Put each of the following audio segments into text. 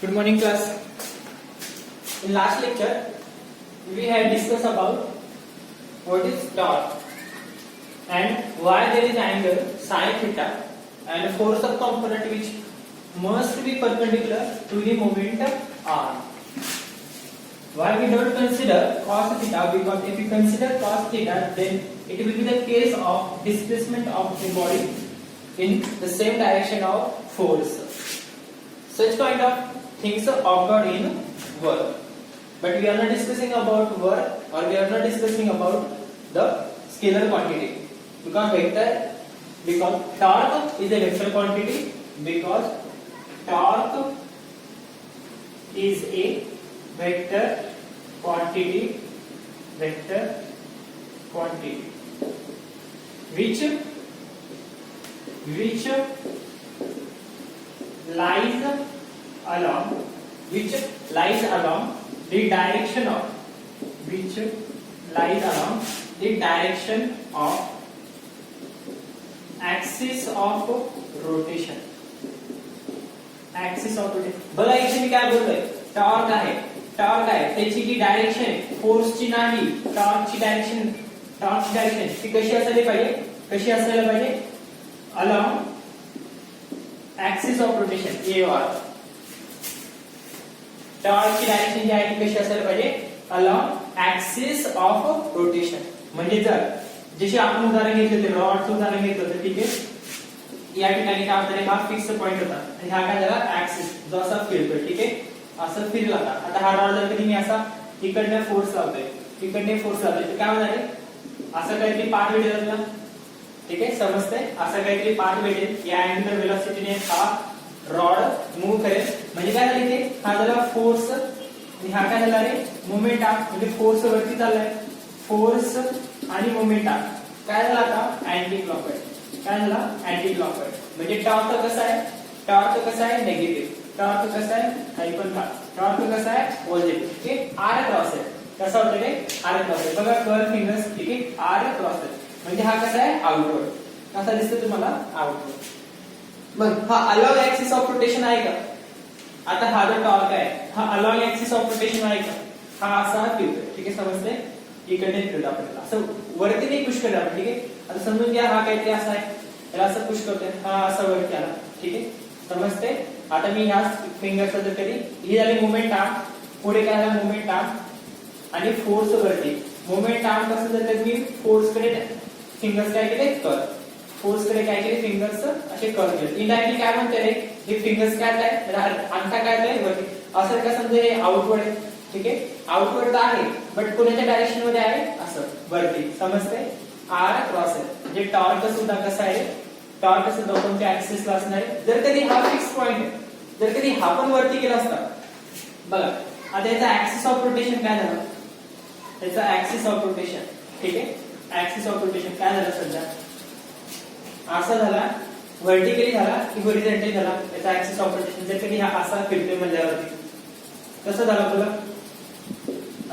Good morning, class. In last lecture, we had discussed about what is torque and why there is angle sin theta and force of component which must be perpendicular to the moment r. Why we don't consider cos theta? Because if we consider cos theta, then it will be the case of displacement of the body in the same direction of force. Such kind of things occur in work, but we are not discussing about work, or we are not discussing about the scalar quantity, because torque is a vector quantity, because torque is a vector quantity which lies along the direction of axis of rotation. बघा इथे मी काय बोलतोय, torque आहे त्याची जी direction आहे फोर्सची नाही, टॉर्कची डायरेक्शन ती कशी असायला पाहिजे along axis of rotation AR. टॉर्कची डायरेक्शन जी आहे ती कशी असायला पाहिजे along axis of rotation. म्हणजे जसे आपण उदाहरण घेतलं होतं, रॉडचं उदाहरण घेतलं होतं, ठीक आहे. या ठिकाणी काय होतं, हा फिक्स पॉइंट होता आणि हा काय झाला ऍक्सिस, जो असा फिरतोय, ठीक आहे, असं फिरला होता. आता हा रॉड जर कधी मी असा इकडनं फोर्स लावतोय तर काय होणार आहे, असं काहीतरी पाथ भेटेल आपल्याला, ठीक आहे, समजतंय, असं काहीतरी पाथ भेटेल. या अँग्युलर वेलोसिटीने हा रॉड मूव्ह करेल. म्हणजे काय झालं इथे, हा झाला फोर्स आणि हा काय झाला रे मोमेंट आर्म. म्हणजे फोर्स वरती चाललाय, फोर्स आणि मोमेंट आर्म काय झाला आता अँटी क्लॉकवाईज. म्हणजे टॉर्क कसा आहे निगेटिव्ह, टॉर्क कसा आहे हायपर, टॉर्क कसा आहे पॉझिटिव्ह. ठीक आहे, आर क्रॉस आहे. कसा होतं रे आर क्रॉस आहे. बघा कर्व फिंगर्स, ठीक आहे, आर क्रॉस आहे. म्हणजे हा कसा आहे आउटवर्ड. कसा दिसतो तुम्हाला आउटवर्ड. मग हा अलॉंग ऍक्सिस ऑफ रोटेशन आहे का. आता हा जो टॉर्क आहे हा अलॉंग ऍक्सिस ऑफ रोटेशन आहे का. हा असा फिरतोय, ठीक आहे, समजतंय, इकडे फिरतो आपल्याला, असं वरती नाही पुश करत आपण, ठीक आहे. आता समजून घ्या हा काहीतरी असा आहे, याला असं पुश करतोय, हा असा वरती आला, ठीक आहे, समजतंय. आता मी ह्या फिंगरचा जर कधी ही झाली मोमेंट आर्म, पुढे काय झाला मोमेंट आर्म आणि फोर्स वरती. मोमेंट आर्म कसं जर कधी मी फोर्स कडे फिंगर्स काय केले फोर्स कडे काय केले फिंगर्स असे कर केले. इनडायरेक्टली काय म्हणते रे हे फिंगर्स काय आहे, अंगठा काय आहे वरती, असं का समजा हे आउटवर्ड आहे, ठीक आहे, आउटवर्ड आहे, बट कोणाच्या डायरेक्शन मध्ये आहे असं वरती, समजतंय. आर क्रॉस आहे. म्हणजे टॉर्क सुद्धा कसा आहे, टॉर्क सुद्धा कोणत्या ऍक्सिसला असणार आहे. जर कधी हा फिक्स पॉइंट आहे, जर कधी हा पण वरती गेला असता, बघा आता याचा ऍक्सिस ऑफ रोटेशन काय झालं, त्याचा ऍक्सिस ऑफ रोटेशन, ठीक आहे, ऍक्सिस ऑफ रोटेशन काय झालं सध्या असा झाला, व्हर्टिकली झाला की हॉरिझॉन्टली झाला. याचा ऍक्सिस ऑफ रोटेशन जर कधी हा असा फिरतोय म्हणल्यावरती कसं झाला बघा,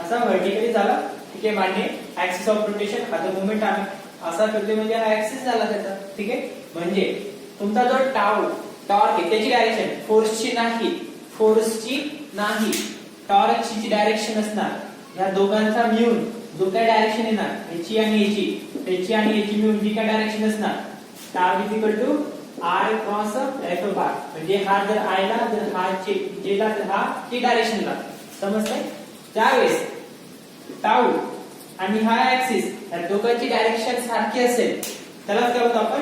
असा व्हर्टिकली झाला, ठीक आहे, मान्य. ऍक्सिस ऑफ रोटेशन आता मोमेंट आहे, असा फिरतोय म्हणजे हा ऍक्सिस झाला त्याचा, ठीक आहे. म्हणजे तुमचा जो टॉर्क आहे त्याची डायरेक्शन फोर्सची नाही, टॉर्कची जी डायरेक्शन असणार, या दोघांचा मिळून जो काय डायरेक्शन येणार याची आणि याची मिळून जी काय डायरेक्शन असणार, torque is equal to R cross F bar. म्हणजे हा जर आयला, जर हा जेला, तर हा टी डायरेक्शनला, समजतंय. त्यावेळेस टाऊ आणि हा ऍक्सिस या दोघांची डायरेक्शन सारखी असेल त्याला काय होतं आपण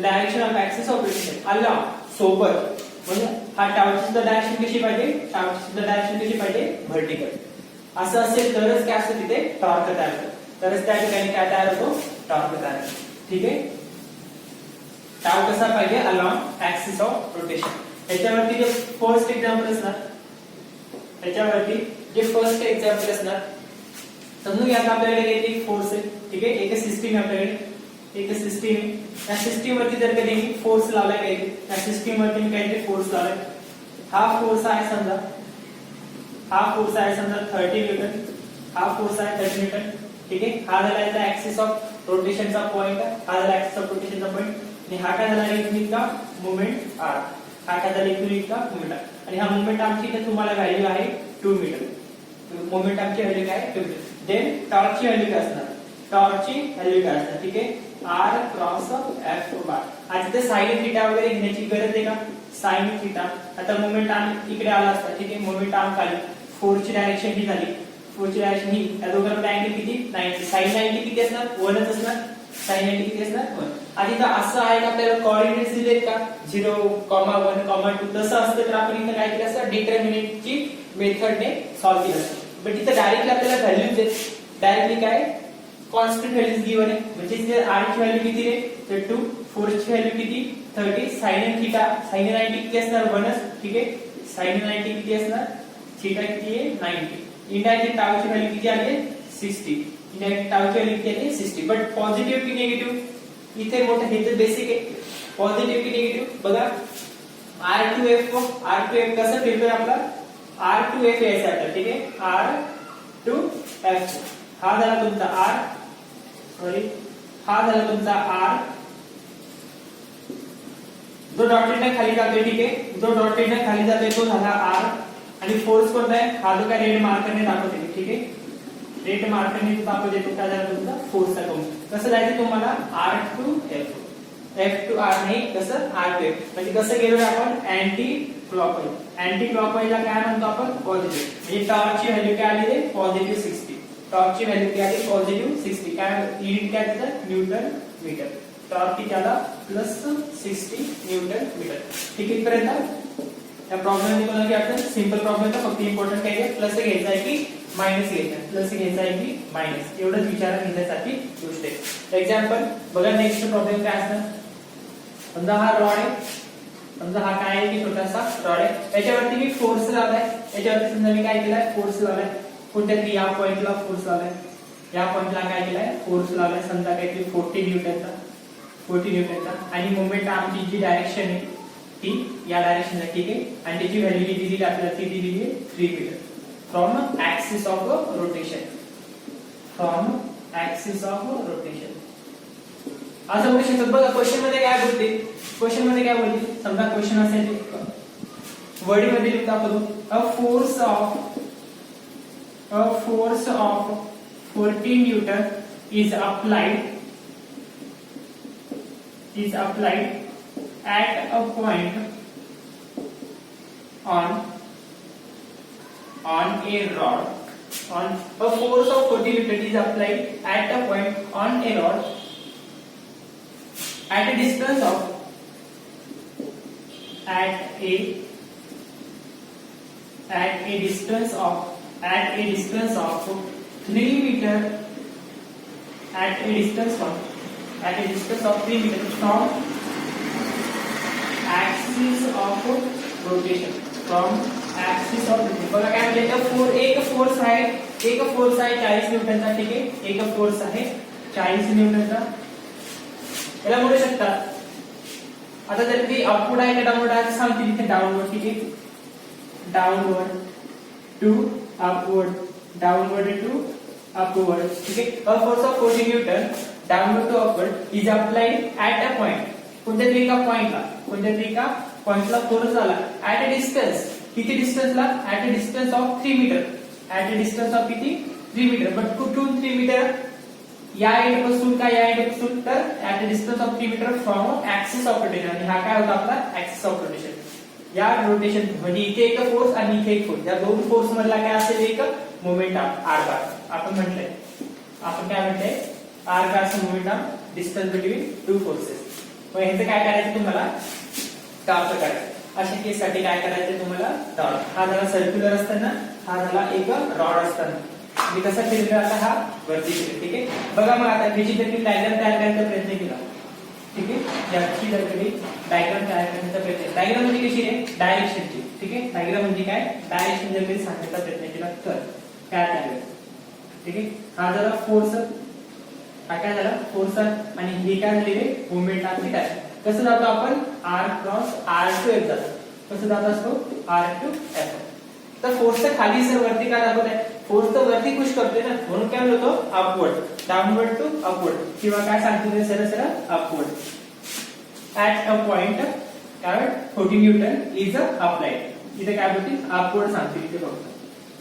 direction of axis of rotation along सोबत. म्हणजे हा टाऊची सुद्धा डायरेक्शन कशी पाहिजे व्हर्टिकल. असं असेल तरच काय असतं तिथे टॉर्क तयार होतो, तरच त्या ठिकाणी काय तयार होतो टॉर्क तयार होतो, ठीक आहे. टाऊ कसा पाहिजे अलॉंग ऍक्सिस ऑफ रोटेशन. याच्यावरती जे फर्स्ट एक्झाम्पल असणार, समजून घ्या आपल्याकडे एक फोर्स आहे, ठीक आहे, एक सिस्टीम आहे आपल्याकडे, या सिस्टीम वरती जर कधी फोर्स लावलाय काही, त्या सिस्टीम वरती मी काहीतरी फोर्स लावलाय, हा फोर्स आहे समजा 30 न्यूटन, हा फोर्स आहे 30 न्यूटन, ठीक आहे. हा झाला याचा ऍक्सिस ऑफ रोटेशनचा पॉइंट, हा झाला ऍक्सिस ऑफ रोटेशनचा पॉइंट आणि हा काय झाला इथला मोमेंट आर. हा काय झाला एकूण इतका मोमेंट आर्म आणि हा मोमेंट आर्मची इथे तुम्हाला व्हॅल्यू आहे 2 मीटर मोमेंट आर्मची व्हॅल्यू काय 2 मीटर देन टॉर्कची व्हॅल्यू काय असणार टॉर्कची व्हॅल्यू काय असणार ठीक आहे r क्रॉस f बार आता ते sin थीटा वगैरे घेण्याची गरज आहे का sin थीटा आता मोमेंट आर्म इकडे आला असता ठीक आहे मोमेंट आर्म खाली फोर्सची डायरेक्शन ही झाली फोर्सची डायरेक्शन ही या दोघांमध्ये अँगल किती 90 sin 90 किती असणार 1 च असणार sin 90 किती असणार 1 आणि इथं असं आहे का आपल्याला कोऑर्डिनेट्स दिलेत का 0,1,2 तसं असतं तर आपण इथं काय केलं असतं डिटर्मिनेंटची मेथडने सॉल्व्ह केलं असतं बट इथं डायरेक्टली आपल्याला व्हॅल्यूज देत डायरेक्टली काय कॉन्स्टंट व्हॅल्यूज गिवन आहे म्हणजे इथे r ची व्हॅल्यू किती रे तर 2 4 ची व्हॅल्यू किती 30 sin थीटा sin 90 किती असणार 1 ठीक आहे sin 90 किती असणार थीटा किती आहे 90 इनडायरेक्ट टाउ ची व्हॅल्यू किती आली 60 इनडायरेक्ट टाउ ची व्हॅल्यू किती आली 60 बट पॉझिटिव्ह की निगेटिव्ह इथे मोठं हे तर बेसिक आहे पॉझिटिव्ह की निगेटिव्ह बघा r2f कसं फिरतोय आपला r2f यायचा आता ठीक आहे r2f हा झाला तुमचा r सॉरी हा झाला तुमचा r जो डॉटेड ने खाली जातोय ठीक आहे जो डॉटेड ने खाली जातोय तो झाला r आणि फोर्स कोणता आहे हा जो काय रेड मार्करने दाखवते ठीक आहे रेड मार्करने दाखवते तो काय झाला तुमचा फोर्सचा काउंट कसं जायचं तुम्हाला r to f to r नाही कसं r to f म्हणजे कसं गेलो आपण अँटी क्लॉकवाईजला काय म्हणतो आपण पॉझिटिव्ह म्हणजे टॉर्कची व्हॅल्यू काय आली आहे पॉझिटिव्ह 60 टॉर्कची व्हॅल्यू काय आली पॉझिटिव्ह 60 काय युनिट काय त्याचं न्यूटन मीटर टॉर्क किती आला प्लस 60 न्यूटन मीटर ठीक आहे इथपर्यंत या प्रॉब्लेम मध्ये कोणाला आपण सिंपल प्रॉब्लेम तर फक्त इम्पॉर्टंट काय आहे प्लस घ्यायचा आहे की मायनस घ्यायचा आहे प्लस घ्यायचा आहे की मायनस एवढंच विचारात घेण्यासाठी गोष्ट आहे एक्झाम्पल बघा नेक्स्ट प्रॉब्लेम काय असणार समजा हा रॉड आहे समजा हा काय आहे की छोटासा रॉड आहे याच्यावरती मी फोर्स लावलाय याच्यावरती समजा मी काय केलाय फोर्स लावलाय कोणत्या तरी या पॉइंटला फोर्स लावलाय या पॉइंटला काय केलाय फोर्स लावलाय समजा काहीतरी 40 न्यूटनचा आणि मोमेंट आर्मची जी डायरेक्शन आहे ती या डायरेक्शनला ठीक आहे आणि त्याची व्हॅल्यू किती दिली आपल्याला ती दिलेली आहे 3 metre from axis of rotation असं म्हणू शकतो बघा क्वेश्चन मध्ये काय बोलते समजा क्वेश्चन असेल वर्ड मध्ये लिहितो आपण a force of 40 Newton is applied at a point on a rod a force of 40 newton is applied at a point on a rod at a distance of 3 meter at a distance of 3 meter from axis of rotation बघा काय म्हणजे एक force आहे 40 न्यूटनचा ठीक आहे एक force आहे 40 न्यूटनचा याला म्हणू शकतात आता जर ती अपवर्ड आहे का डाऊनवर्ड आहे सांगतील इथे डाऊनवर्ड ठीक आहे डाऊनवर्ड टू अपवर्ड ठीक आहे a force of 40 newton downward to upward is applied at a point कोणत्या तरी एका पॉइंटला फोर्स झाला at a distance किती डिस्टन्सला at a distance of 3 meter at a distance of किती 3 meter बट कुठून 3 meter या एंड पासून का या एंड पासून तर at a distance of 3 meter from axis of rotation आणि हा काय होता आपला axis of rotation या रोटेशन म्हणजे इथे एक फोर्स आणि इथे एक फोर्स या दोन फोर्स मधला काय असेल एक मोमेंट r बार आपण काय म्हटलंय r बारचं moment distance between two forces मग ह्याचं काय करायचं तुम्हाला टॉर्क करायचं अशा केस साठी काय करायचं तुम्हाला टॉर्क हा झाला सर्क्युलर असताना हा झाला एक रॉड असताना मी कसा फिरला आता हा वरती फिरला ठीक आहे बघा मग आता ह्याची जर मी डायग्राम तयार करायचा प्रयत्न केला ठीक आहे याची जर मी डायग्राम तयार करण्याचा प्रयत्न डायग्राम म्हणजे कशी आहे डायरेक्शनची ठीक आहे डायग्राम म्हणजे काय डायरेक्शन जर मी सांगण्याचा प्रयत्न केला तर काय चालेल ठीक आहे हा झाला फोर्स हा काय झाला फोर्स आणि हे काय झालेले मोमेंट आहे काय कसं जातो आपण r cross r to f जातो कसं जात असतो r to f तर फोर्स खाली सर वरती काय दाखवत आहे फोर्स तर वरती पुश करतोय ना म्हणून काय म्हणतो अपवर्ड डाऊनवर्ड टू अपवर्ड किंवा काय सांगतो ते सरळ अपवर्ड at a point काय 14 न्यूटन इज अप्लाइड. इथे काय बोलतील अपवर्ड सांगतील इथे फक्त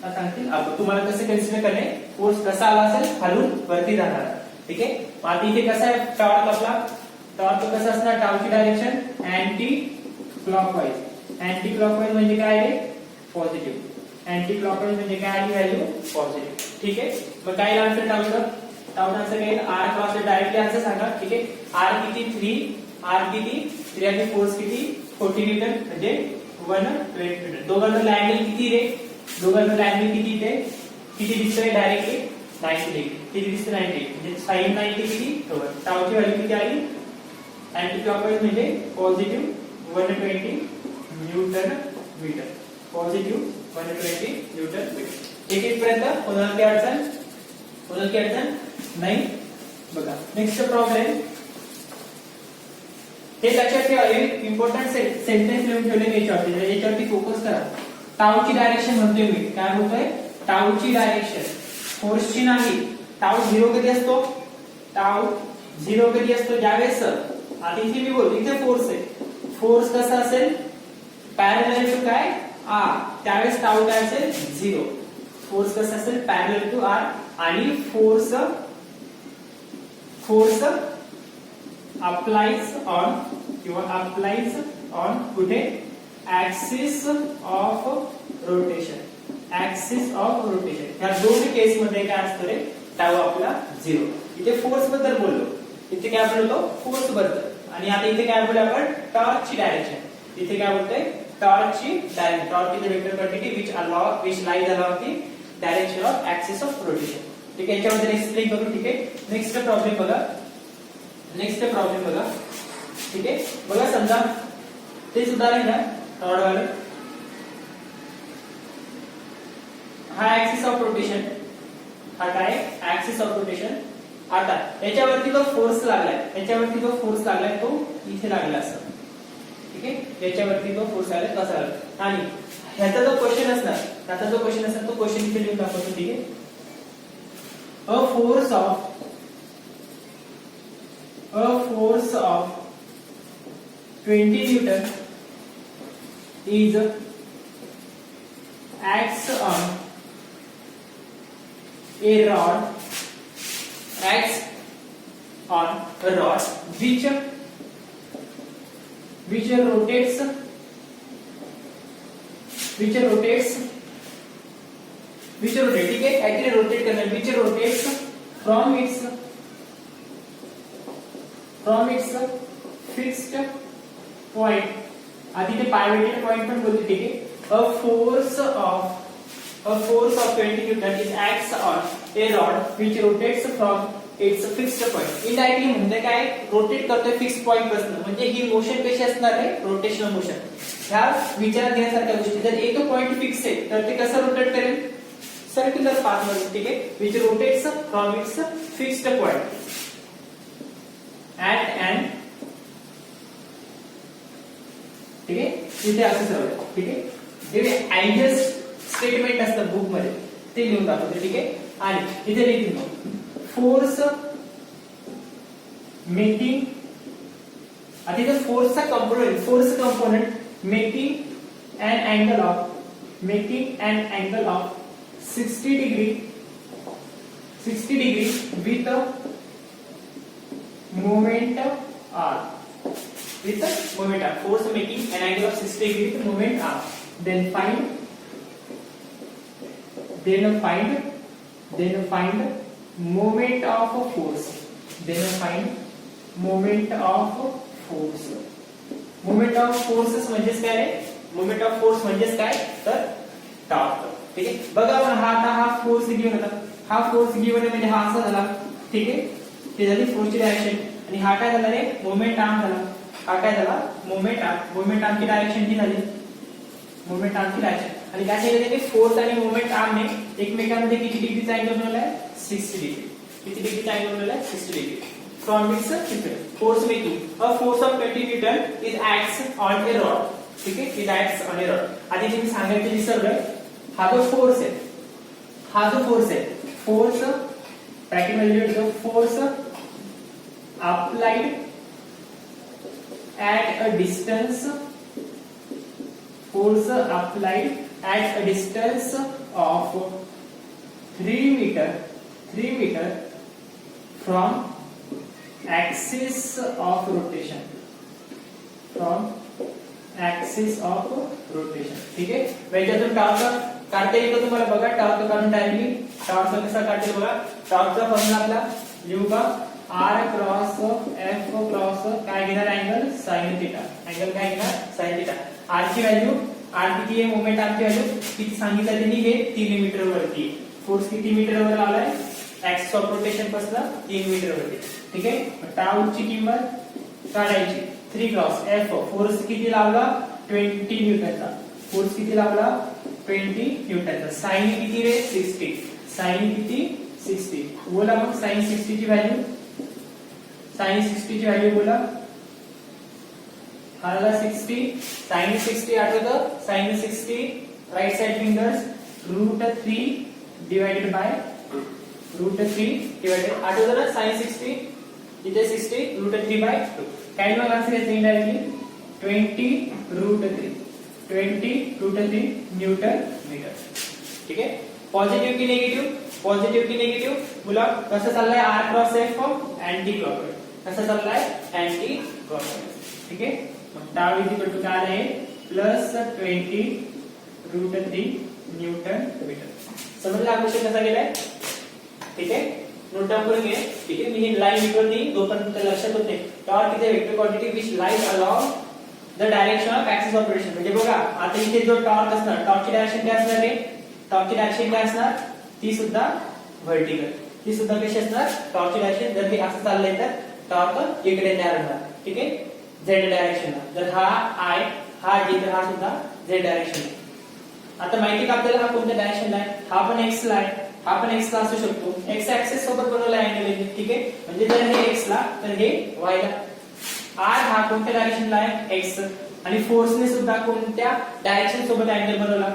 काय सांगतील अपवर्ड. तुम्हाला कसं कन्सिडर करणे फोर्स कसा आला असेल खालून वरती जाणार. ठीक आहे. मग आता इथे कसा आहे टॉर्क आपला टॉर्क कसं असणार टॉर्कची direction anti clockwise. Anti clockwise म्हणजे काय आहे पॉझिटिव्ह. अँटी क्लॉकवाईज म्हणजे काय आली व्हॅल्यू पॉझिटिव्ह. ठीक आहे. मग काय आन्सर टाऊचं टाऊचं आन्सर काय आर क्रॉस डायरेक्टली आन्सर सांगा. ठीक आहे. आर किती 3 आर किती 3 आणि फोर्स किती 40 न्यूटन म्हणजे 120 न्यूटन. दोघांचा अँगल किती रे दोघांचा अँगल किती इथे किती दिसतोय डायरेक्टली 90 डिग्री. किती दिसतं 90 म्हणजे sin 90 किती टाऊची व्हॅल्यू किती आली. अँटी क्लॉकवाईज म्हणजे positive 120 newton metre. Positive 120 newton metre. ठीक आहे. इथपर्यंत कोणाला काही अडचण नाही. बघा नेक्स्ट प्रॉब्लेम. हे लक्षात ठेवा इम्पॉर्टंट सेंटेन्स लिहून ठेवले याच्यावरती फोकस करा. टाऊची डायरेक्शन म्हणतोय मी काय बोलतोय टाऊची डायरेक्शन फोर्सची नाही. टाऊ 0 कधी असतो टाऊ 0 कधी असतो ज्यावेळेस आता इथे मी बोलतो इथे फोर्स आहे. फोर्स कसा असेल पॅरलल टू काय आर त्यावेळेस टाऊ काय असेल 0. फोर्स कसा असेल पॅरलल टू आर आणि फोर्स अप्लाइज ऑन किंवा अप्लाइज ऑन कुठे axis of rotation. Axis of rotation या दोन केस मध्ये काय असतं रे टाऊ आपला 0. इथे फोर्स बद्दल बोललो इथे काय बोलतो फोर्स बद्दल आणि आता इथे काय बोललो आपण टॉर्कची डायरेक्शन. इथे काय बोलतोय टॉर्कची direction. Torque is a vector quantity which lies along the direction of axis of rotation. ठीक आहे. याच्याबद्दल एक्सप्लेन करू. ठीक आहे. नेक्स्ट प्रॉब्लेम बघा. ठीक आहे. बघा समजा ते उदाहरण घ्या टॉर्क वाले. हा ऍक्सिस ऑफ रोटेशन हा काय ऍक्सिस ऑफ रोटेशन. आता याच्यावरती जो फोर्स लागलाय तो इथे लागला असं. ठीक आहे. याच्यावरती जो फोर्स लागलाय कसा लागला आणि ह्याचा जो क्वेश्चन असणार तो क्वेश्चन इथे लिहून दाखवतो. ठीक आहे. A force of 20 Newton is acts on a rod which rotates ठीक है काहीतरी रोटेट करणार which rotates from its fixed point. आधी ते pivoted point पण बोलते. ठीक आहे. a force of 20 Newton is acts on a rod which rotates from its fixed point. Indirectly म्हणजे काय रोटेट करतोय फिक्स पॉइंट पासून. म्हणजे ही मोशन कशी असणार आहे रोटेशनल मोशन. ह्या विचारात घेण्यासारख्या गोष्टी. जर एक पॉइंट फिक्स आहे तर ते कसं रोटेट करेल सर्क्युलर पाथ मध्ये. ठीक आहे. which rotates from its fixed point at an ठीक आहे. इथे असं सर्व. ठीक आहे. जे अँगल स्टेटमेंट असतं बुक मध्ये ते लिहून दाखवतो. ठीक आहे. आणि इथे लिहितो फोर्स मेकिंग आता इथे फोर्सचा component making an angle of 60 degree with a moment r. Force making an angle of 60 degree with moment r. Then find moment of force. Moment of forces म्हणजेच काय रे मोमेंट ऑफ फोर्स म्हणजेच काय तर torque. ठीक आहे. बघा हा force given होता. हा फोर्स गिव्हन आहे म्हणजे हा असा झाला. ठीक आहे. ते झाली फोर्सची डायरेक्शन आणि हा काय झाला रे मोमेंट आर्म झाला. हा काय झाला मोमेंट आर्मची डायरेक्शन ती झाली. मोमेंट आर्मची डायरेक्शन आणि काय सांगितलं की फोर्स आणि मोमेंट आर्मने एकमेकांमध्ये किती डिग्रीचा अँगल बनवलाय 60 डिग्री. किती डिग्रीचा अँगल बनवलाय 60 degree. From its force making a force of 20 Newton is acts on a rod. ठीक आहे. it acts on a rod. आधी जे मी सांगायचं विसरलोय हा जो फोर्स आहे फोर्स ब्रॅकेट मध्ये लिहितो force applied at a distance, force applied at a distance of 3 meter from axis of rotation, ठीक आहे. याच्यातून टॉर्क काढता येतो तुम्हाला बघा. टॉर्क काढून डायरेक्टली टॉर्क कसा काढते बघा. टॉर्कचा फॉर्म्युला आपला लिहू का, r क्रॉस f क्रॉस काय घेणार अँगल sin थीटा. अँगल काय घेणार sin थीटा. r ची व्हॅल्यू, r किती आहे, मोमेंट r ची व्हॅल्यू किती सांगितलं त्यांनी, हे 3 मीटर वरती. फोर्स किती मीटर वर लावलाय, ऍक्सिस ऑफ रोटेशन पासून 3 मीटर वरती. ठीक आहे. टाउ ची किंमत काढायची. 3 क्रॉस f, फोर्स किती लावला 20 न्यूटनचा. फोर्स किती लावला 20 न्यूटनचा. साइन किती रे 60. साइन किती 60. बोला मग साइन 60 ची व्हॅल्यू, साइन 60 ची व्हॅल्यू बोला. आला 60. साइन 60 आठवतं, sine 60 right side fingers √3 divided by √3 divided, आठवतं ना साइन 60 इथे 60 √3 बाय 2. काय मग आन्सर येते इनडायरेक्टली 20 √3 न्यूटन मीटर. ठीक आहे. पॉझिटिव्ह की निगेटिव्ह, पॉझिटिव्ह की निगेटिव्ह बोला. कसं चाललंय r cross f anti clockwise, कसं चाललंय अँटी क्लॉकवाइज. ठीक आहे. मग टाउ इक्वल टू काय आहे +20 √3 न्यूटन मीटर. समजलं हा क्वेश्चन कसा गेलाय. ठीक आहे. नोट डाउन करून घे. ठीक आहे. मी लाईन इक्वल नाही दोपर्यंत लक्षात होत नाही. Torque is a vector quantity which lies along the direction of axis of rotation. म्हणजे बघा आता इथे जो टॉर्क असणार, टॉर्कची डायरेक्शन काय असणार रे, टॉर्कची डायरेक्शन काय असणार, ती सुद्धा व्हर्टिकल. ती सुद्धा कशी असणार, टॉर्कची डायरेक्शन जर हे असं चाललंय तर टॉर्क इकडे तयार होणार. ठीक आहे. झेड डायरेक्शनला. जर हा आय, हा जी, तर हा सुद्धा झेड डायरेक्शन. आता माहिती का आपल्याला हा कोणत्या डायरेक्शनला आहे, हा पण एक्स ला आहे, हा पण एक्स ला असू शकतो. एक्स ऍक्सिस सोबत बनवला अँगल. ठीक आहे. म्हणजे जर हे एक्स ला तर हे वाय ला. आर हा कोणत्या डायरेक्शनला आहे एक्स, आणि फोर्सने सुद्धा कोणत्या डायरेक्शन सोबत अँगल बनवला,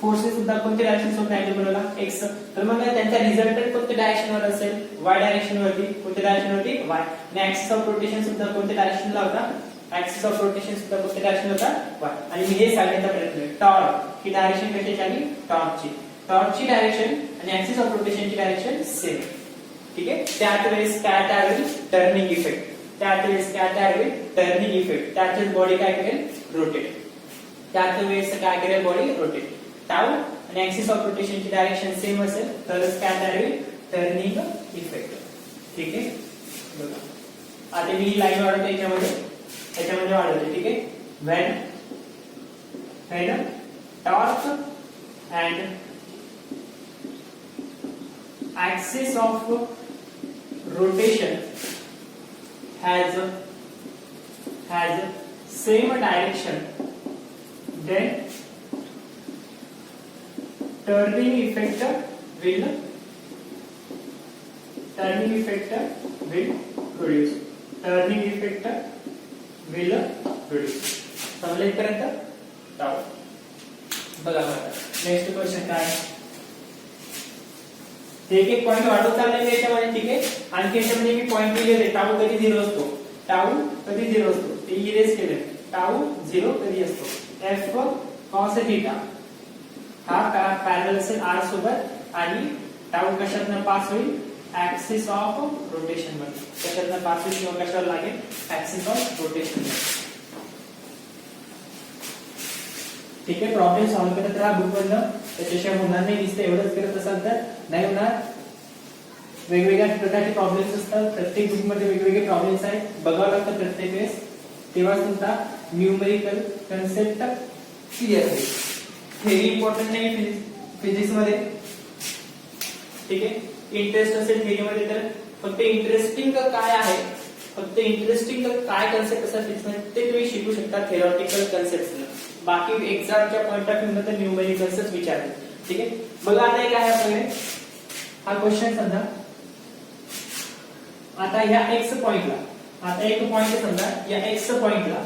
फोर्सने सुद्धा कोणत्या डायरेक्शन सोबत अँगल बनवला एक्स. तर मग त्यांचा रिझल्टंट कोणत्या डायरेक्शनवर असेल, वाय डायरेक्शन वरती. कोणत्या डायरेक्शन वरती, वाय. आणि ऍक्सिस ऑफ रोटेशन सुद्धा कोणत्या डायरेक्शनला होता, ऍक्सिस ऑफ रोटेशन सुद्धा कोणत्या डायरेक्शन होता, वाय. आणि मी हे सांगण्याचा प्रयत्न आहे, टॉर्क ही डायरेक्शन कशाची आली, टॉर्कची. टॉर्कची डायरेक्शन आणि ऍक्सिस ऑफ रोटेशनची डायरेक्शन सेम. ठीक आहे. त्याच वेळेस काय तयार होईल, टर्निंग इफेक्ट. त्याच वेळेस काय तयार होईल, टर्निंग इफेक्ट. त्याच वेळेस बॉडी काय करेल, रोटेट. त्याच वेळेस काय करेल, बॉडी रोटेट. टाउ आणि ऍक्सिस ऑफ रोटेशनची डायरेक्शन सेम असेल तरच काय तयार होईल, टर्निंग इफेक्ट. ठीक आहे. बघा आता मी लाईन वाढवते याच्यामध्ये वाढवते. ठीक आहे. when torque and axis of rotation has same direction, then turning effect will produce. Turning effect will produce. समजलं इथपर्यंत. बघा नेक्स्ट क्वेश्चन काय, एक एक पॉइंट वाढवत चाललेले याच्यामध्ये. ठीक आहे. आणखी याच्यामध्ये मी पॉइंट लिहिले, टाऊ कधी 0 असतो, टाऊ कधी 0 असतो ते इरेज केले. टाऊ 0 कधी असतो, एफ कॉस थीटा हा पॅरलल असेल आर सोबत, आणि टाऊ कशातनं पास होईल, ऍक्सिस ऑफ रोटेशन मध्ये. कशातनं पास होईल किंवा कशावर लागेल, ऍक्सिस ऑफ रोटेशन. ठीक आहे. प्रॉब्लेम सॉल्व्ह करत राहा बुक मधनं, त्याच्याशिवाय होणार नाही. दिसतं एवढंच करत असाल तर नाही होणार. वेगवेगळ्या प्रकारचे प्रॉब्लेम्स असतात, प्रत्येक बुक मध्ये वेगवेगळे प्रॉब्लेम्स आहेत, बघावं लागतं प्रत्येक वेळेस. तेव्हा तुमचा न्यूमेरिकल कन्सेप्ट क्लिअर होईल. थेरी इम्पॉर्टंट नाही फिजिक्स मध्ये. ठीक आहे. इंटरेस्ट असेल थेरी मध्ये तर फक्त इंटरेस्टिंग काय आहे, फक्त इंटरेस्टिंग काय कन्सेप्ट असतात फिजिक्स मध्ये ते तुम्ही शिकू शकता थेरॉटिकल कन्सेप्ट. बाकी एक्झामच्या पॉइंट ऑफ व्ह्यू मध्ये न्यूमेरिकल्सच विचारले. ठीक आहे. बघा आता एक आहे आपल्याकडे हा क्वेश्चन. समजा आता ह्या एक्स पॉइंटला, आता एक पॉइंट समजा या एक्स पॉइंटला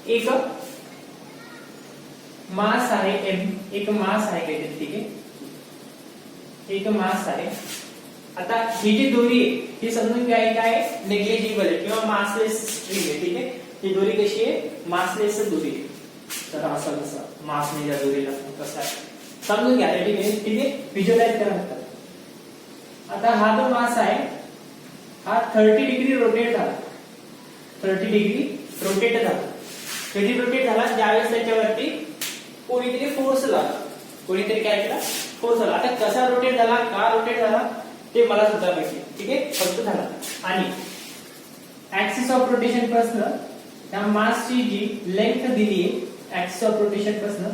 एक मास आहे एम, एक मास आहे काहीतरी. ठीक आहे. एक मास आहे आता ही जी दोरी आहे ही समजून घ्या ही काय नेग्लिजिबल आहे किंवा मासलेस स्ट्रिंग आहे. ठीक आहे, ही दोरी कशी आहे मासलेस दोरी आहे. तर असं कसं मास नाही या दोरीला कसं आहे समजून घ्या. ठीक आहे, ठीक आहे, व्हिज्युअलाइज करा फक्त. आता हा जो मास आहे हा 30 डिग्री रोटेट झाला. 30 डिग्री रोटेट झाला. कधी रोटेट झाला ज्यावेळेस त्याच्यावरती कोणीतरी फोर्स झाला. कोणीतरी काय केला फोर्स झाला. आता कसा रोटेट झाला का रोटेट झाला ते मला सुद्धा माहिती. ठीक आहे, फक्त झाला. आणि ऍक्सिस ऑफ रोटेशन पासून त्या मासची जी लेंथ दिली आहे ऍक्सिस ऑफ रोटेशन पासून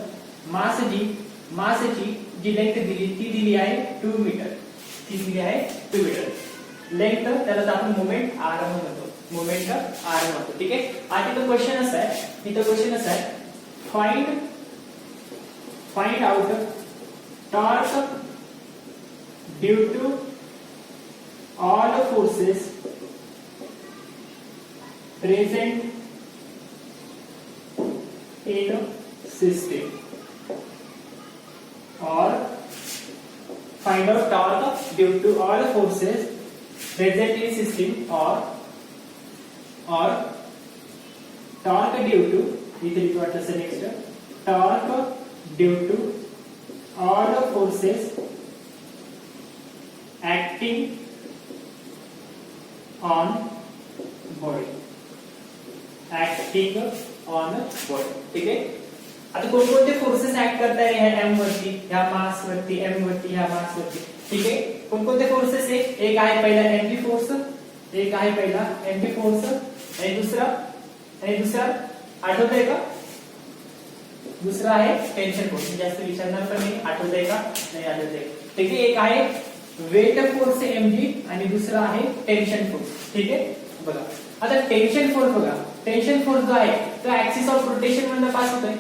मासची जी लेंथ दिली ती दिली आहे 2 मीटर. ती दिली आहे 2 मीटर लेंथ. त्याला आपण मोमेंट आर म्हणतो. मोमेंट आर म्हणतो. ठीक आहे, आता तो क्वेश्चन असा आहे find out torque due to all forces present in system or find out torque due to all forces present in system or torque due to what is the next torque due to all forces acting on body. Acting on body. ठीक आहे, आता कोणकोणते forces act करताय ह्या M वरती, ह्या मास वरती, M वरती, ह्या मास वरती. ठीक आहे, कोणकोणते फोर्सेस आहे एक आहे पहिला एमजी फोर्स, एक आहे पहिला एमजी फोर्स आणि दुसरा आठवतंय का दुसरा आहे टेन्शन फोर्स. जास्त विचारणार पण नाही आठवतंय का नाही आठवतंय. ठीक आहे, एक आहे वेट फोर्स एमजी आणि दुसरा आहे टेन्शन फोर्स. ठीक आहे, बघा आता टेन्शन फोर्स बघा. टेन्शन फोर्स जो आहे तो ऍक्सिस ऑफ रोटेशन मधून पास होतोय.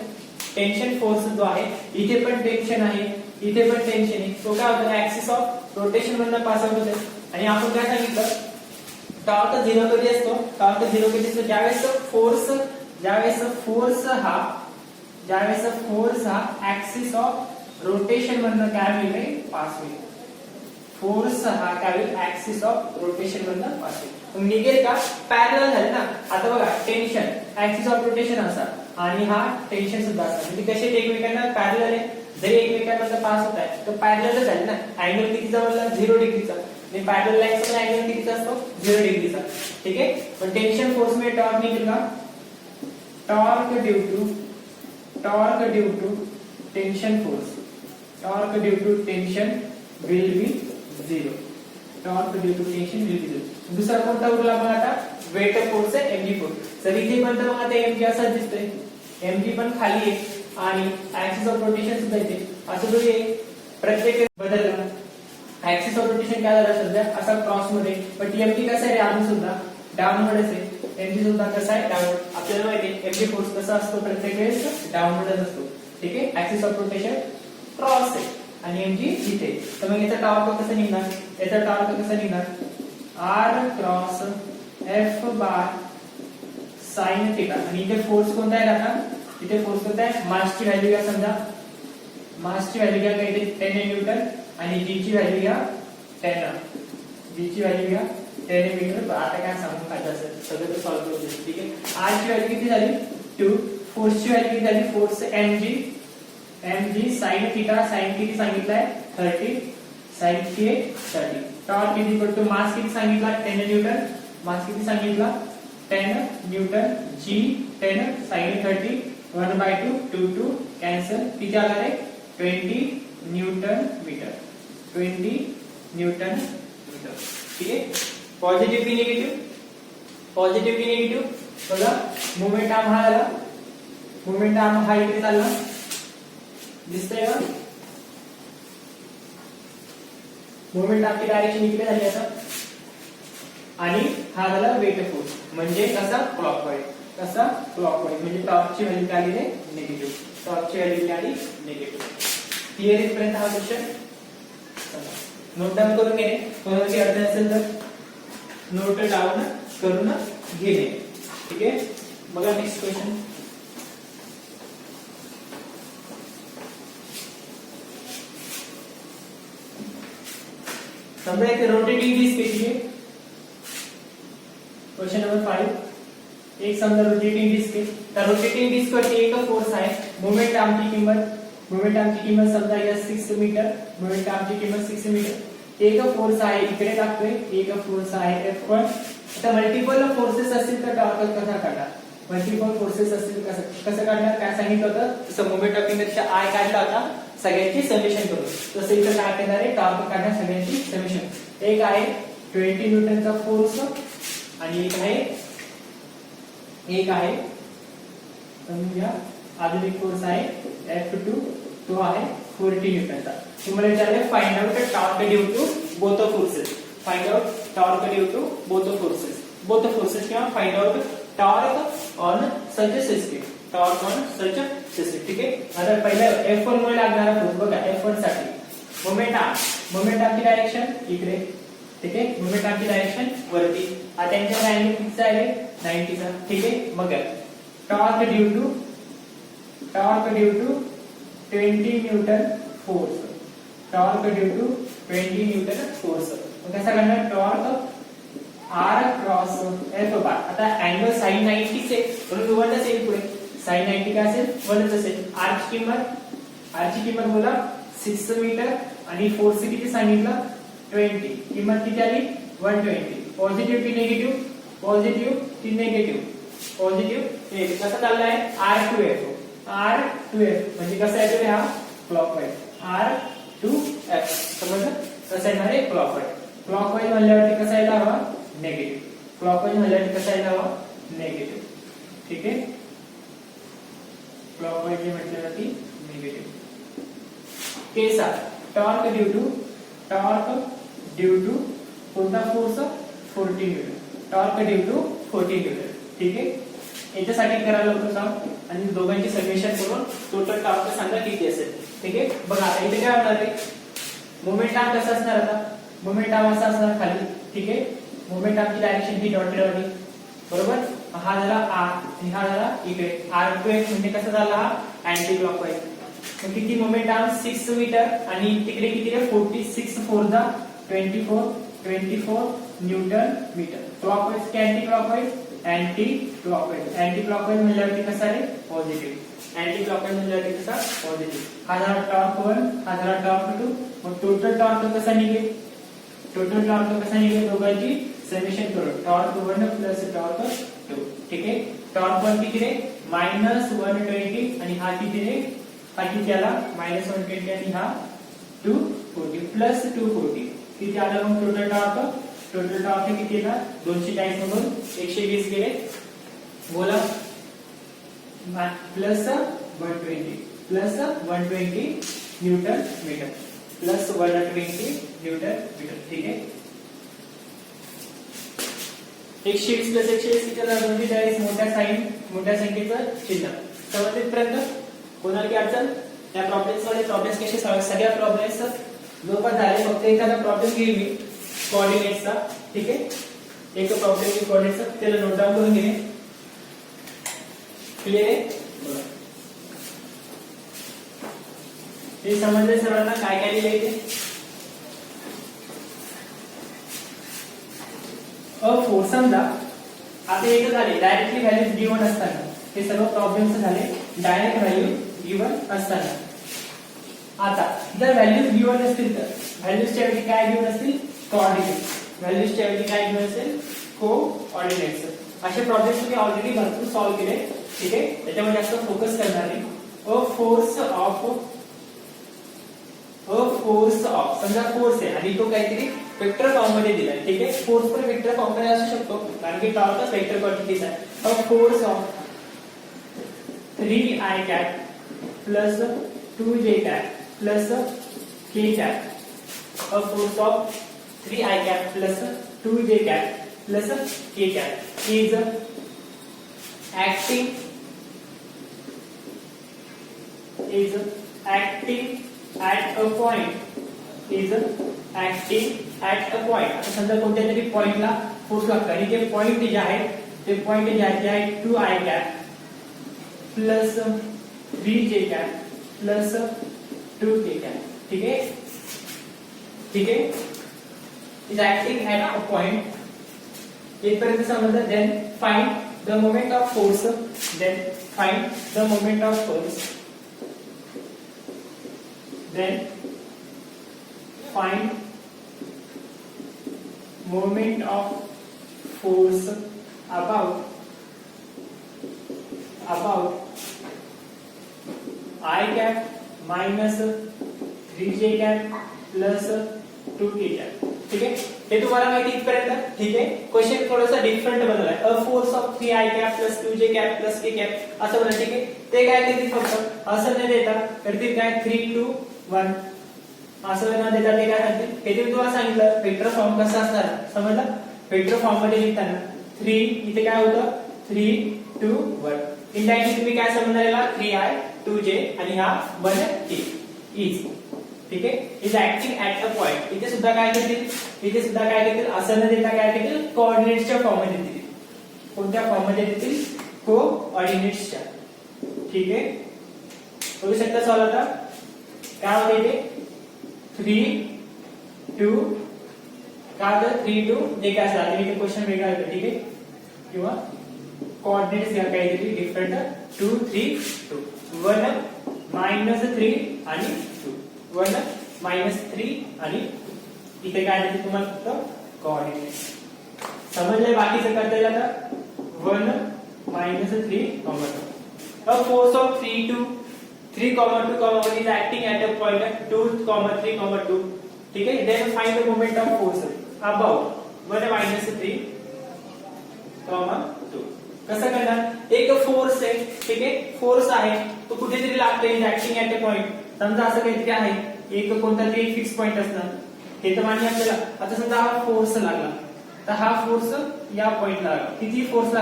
टेन्शन फोर्स जो आहे इथे पण टेन्शन आहे इथे पण टेन्शन आहे. तो काय होतो ऍक्सिस ऑफ रोटेशन मधून पास आउट होतोय. आणि आपण काय सांगितलं टॉर्क 0 कधी असतो. टॉर्क 0 कधी असतो ज्यावेळेस फोर्स हा ऍक्सिस ऑफ रोटेशन मधून काय होईल पास होईल. फोर्स हा काय होईल ऍक्सिस ऑफ रोटेशन मधून पास होईल. मग निघेल का पॅरलल झाले ना. आता बघा टेन्शन ऍक्सिस ऑफ रोटेशन असा आणि हा टेन्शन सुद्धा असा म्हणजे कसे एकमेकांना पॅरलल आहे. जरी एकमेकांना पास होत आहे तर पॅरलल झाले ना. अँगल कितीचा बनला 0 डिग्रीचा आणि पॅरलल लाईनचा अँगल कितीचा असतो 0 डिग्रीचा. ठीक आहे, पण टेन्शन फोर्स में टॉर्क निघेल का torque due to tension force. Torque due to tension will be 0. Torque due to tension will be 0. दुसरा कोणता उरला मग आता वेट फोर्स आहे एमजी फोर्स. तर इथे पण तर मग आता एमजी असा दिसतोय. एमजी पण खाली आहे आणि ऍक्सिस ऑफ रोटेशन सुद्धा इथे असं जो आहे प्रत्येक बदलला. ऍक्सिस ऑफ रोटेशन काय झालं सध्या असा क्रॉस मध्ये. पण एमजी कसा आहे अजून सुद्धा डाऊनवर्डच आहे. एमजी सुद्धा कसा आहे डाऊनवर्ड. आपल्याला माहिती आहे एमजी फोर्स कसा असतो प्रत्येक वेळेस डाऊनवर्डच असतो. ठीक आहे, ऍक्सिस ऑफ रोटेशन क्रॉस आहे आणि एमजी इथे. तर मग याचा टॉर्क कसा निघणार R cross F bar sine theta. आणि इथे फोर्स कोणता आहे आता इथे फोर्स कोणता आहे मासची व्हॅल्यू घ्या. समजा मासची व्हॅल्यू घ्या काय इथे 10 न्यूटन आणि जी ची व्हॅल्यू घ्या 10. जी ची व्हॅल्यू घ्या 10 मीटर. आता काय सांगू काय असेल सगळं तर सॉल्व्ह करू. ठीक आहे, आर ची व्हॅल्यू किती झाली 2. फोर्स ची व्हॅल्यू किती झाली force mg sin theta. Sine किती सांगितलाय 30. साइन ची 30. Torque is equal to mass किती सांगितला 10 न्यूटन. मास किती सांगितला 10 न्यूटन. g 10 sin 30 1/2 2 cancel. किती आला रे 20 न्यूटन मीटर. 20 newton metre. ठीक आहे, पॉझिटिव्ह की निगेटिव्ह बघा. मोमेंट आर्म हा आला. मोमेंट आर्म हा इकडे चालला दिसतंय का. मोमेंट आपली डायरेक्शन इकडे झाली आता आणि हा झाला वेट फोर्स म्हणजे कसा क्लॉकवाईज म्हणजे टॉर्कची व्हॅल्यू काय आली निगेटिव्ह. टॉर्कची व्हॅल्यू काय आली निगेटिव्ह. क्लिअर इथपर्यंत हा क्वेश्चन नोट डाऊन करून घेणे. कोणाची अडचण असेल तर नोट डाऊन करून घेणे. ठीक आहे, बघा नेक्स्ट क्वेश्चन. समजा एक रोटेटिंग डिस्क आहे, ठीक आहे. Question number 5. एक समजा रोटेटिंग डिस्क आहे. त्या रोटेटिंग डिस्क वरती एक फोर्स आहे. मोमेंट आर्मची किंमत समजा या 6 मीटर. मोमेंट आर्मची किंमत 6 मीटर. एक फोर्स आहे इकडे टाकतोय, एक फोर्स आहे F1. आता मल्टिपल फोर्सेस असतील तर टॉर्क कसा काढणार? मल्टिपल फोर्सेस असतील कसं काढणार? काय सांगितलं होतं? तसं मोमेंट ऑफ इनर्शिया I काढला होता सगळ्यांची समेशन करून. तसं इथं काय करणार आहे? टॉर्क काढणार सगळ्यांची समेशन. एक आहे 20 न्यूटनचा फोर्स आणि एक आहे समजा अजून एक फोर्स आहे F2, तो आहे 40 न्यूटनचा. तुम्हाला विचारले find out torque due to both forces. Find out torque due to both forces किंवा find out torque on such system. Torque on such system, ठीक आहे. आता पहिला F1 मुळे लागणारा फोर्स बघा. F1 साठी मोमेंट आर्मची डायरेक्शन इकडे, ठीक आहे. मोमेंट आर्मची डायरेक्शन वरती. आता त्यांच्या अँगल कितीचा आहे? 90 चा, ठीक आहे. मग torque due to 20 newton force. Torque due to 20 newton force. मग कसा करणार? Torque R cross F bar. आता अँगल sin 90 चे म्हणून 1 असेल पुढे. sin 90 काय असेल? 1 असेल. R ची किंमत बोला 6 मीटर आणि फोर्स किती सांगितलं? 20. किंमत किती आली? 120. पॉझिटिव्ह की निगेटिव्ह? पॉझिटिव्ह की निगेटिव्ह? पॉझिटिव्ह. कसं चाललाय? R to F म्हणजे कसं येतो हा? क्लॉकवाईज. R to F समजलं? कसं येणार आहे? क्लॉकवाईज म्हणल्यावरती कसं यायला हवा? निगेटिव्ह. क्लॉकवाईज म्हणल्यावरती कसं यायला हवा? निगेटिव्ह, ठीक आहे. क्लॉकवाईज म्हटल्यावरती negative. Case torque due to कोणता force? 40 newton. Torque due to 40 newton, ठीक आहे. याच्यासाठी करायला होतं काम आणि दोघांची समेशन करून टोटल टॉर्क सांगा किती असेल, ठीक आहे. बघा आता इथे काय होणार आहे? मोमेंट आर्म कसं असणार? आता मोमेंट आर्म असा असणार खाली, ठीक आहे. मोमेंट आर्मची डायरेक्शन ही डॉटेड वाली, बरोबर. हा झाला R आणि हा झाला इकडे R2F म्हणजे कसं झाला? हा अँटी क्लॉकवाईज. मग किती मोमेंट आर्म? 6 मीटर आणि तिकडे किती आहे? 46 4 दा 24 न्यूटन मीटर. क्लॉकवाईज की अँटी क्लॉकवाईज? अँटी क्लॉकवाईज म्हणल्यावरती कसा आहे? पॉझिटिव्ह. अँटी क्लॉकवाईज म्हणल्यावरती कसा? पॉझिटिव्ह. हा झाला टॉर्क 1, हा झाला टॉर्क 2. मग टोटल टॉर्क कसा निघेल? दोघांची समेशन करून टॉर्क 1 प्लस टॉर्क 2, ठीक आहे. टॉर्क 1 किती आहे? -120 आणि हा किती आहे? हा किती आला? -120 आणि हा 240 प्लस 240 किती आलं? मग टोटल टॉर्क किती येणार? 240 मधून 120 गेले, बोला. Plus 120 newton metre. Plus 120 newton metre, ठीक आहे. 120 प्लस 120 किती झालं? 240. मोठ्या संख्येचं चिन्ह. समजले पर्यंत? कोणाला की अडचण? या प्रॉब्लेम्स कसे सगळ्या प्रॉब्लेम्स लोक झाले. फक्त एखादा प्रॉब्लेम घेईल मी कोऑर्डिनेट्सचा, ठीक आहे. एक प्रॉब्लेम घेईल कोऑर्डिनेट्सचा, त्याला नोट डाऊन करून घे. क्लिअर आहे? हे समजले सर्वांना? काय काय लिहिलंय इथे? फोर्स समजा आता एक झाले डायरेक्टली व्हॅल्यूज गिवन असताना, हे सर्व प्रॉब्लेम्स झाले डायरेक्ट व्हॅल्यू गिवन असताना. आता जर व्हॅल्यूज गिवन असतील तर व्हॅल्यूजच्या ऐवजी काय गिवन असतील? कोऑर्डिनेट्स. व्हॅल्यूजच्या ऐवजी काय गिवन असेल? कोऑर्डिनेट्स. असे प्रॉब्लेम्स तुम्ही ऑलरेडी भरपूर सॉल्व्ह केले, ठीक आहे. त्याच्यामध्ये जास्त फोकस करणार नाही. फोर्स ऑफ समजा फोर्स आहे आणि तो काहीतरी वेक्टर फॉर्म मध्ये दिलाय, ठीक आहे. फोर्स पण वेक्टर फॉर्म मध्ये असू शकतो कारण की टॉर्कच वेक्टर क्वांटिटीज आहे. Force of 3i cap plus 2j cap plus k cap. Force of 3i cap plus 2j cap plus k cap is acting at a point. आता समजा कोणत्या तरी पॉइंटला फोर्स लागतो आणि ते पॉइंट जे आहे ते आहे 2i cap plus 3j cap plus 2k cap, ठीक आहे. is acting at a point. इथपर्यंत समजलं. Then find the moment of force. Then find the moment of force. Then find moment of force about I cap minus 3j cap plus 2k cap. ठीक आहे, हे तुम्हाला माहिती इथपर्यंत. ठीक आहे, क्वेश्चन थोडासा डिफरंट बनवलाय. A force of 3i cap plus 2j cap plus k cap असं बनलं. ठीक आहे, ते काय देतील फक्त असं नाही देतात, तर ते काय 3 2 1 असं न देता ते काय सांगतील. हे तुम्हाला सांगितलं वेक्टर फॉर्म कसा असणार समजलं. वेक्टर फॉर्म मध्ये लिहिताना 3 इथे काय होतं 3 2 1. इनडायरेक्टली तुम्ही काय समजणार याला 3i 2j आणि हा 1k इज. ठीक आहे, is acting at a point. इथे सुद्धा काय करतील असं न देता काय करतील कोऑर्डिनेट्सच्या फॉर्म मध्ये देतील. कोणत्या फॉर्म मध्ये देतील कोऑर्डिनेट्सच्या. ठीक आहे, बघू शकता सॉल्व आता काय होते इथे 3 2 काय होतं 3 2 जे काय असतं आता इथे क्वेश्चन वेगळा येतो. ठीक आहे, किंवा कोऑर्डिनेट्स घ्या काहीतरी डिफरंट 2 3 2 1 -3 आणि 2 1 -3 आणि इथे काय देते तुम्हाला फक्त कोऑर्डिनेट्स. समजले बाकीचं करता येईल आता 1 -3 a force of 3 2 3, 2, 1 is acting at a point 2, 3, 2. ठीक है, then find the moment of force about 1 -3, 2. कसं करणार. एक फोर्स आहे. ठीक आहे, फोर्स आहे तो कुठेतरी लागतोय. Is acting at a point. समजा असं काहीतरी आहे एक कोणता तरी फिक्स पॉइंट असणार. हे तर मान्य आपल्याला. आता समजा हा फोर्स लागला, तर हा फोर्स या पॉइंटला लागला. किती फोर्स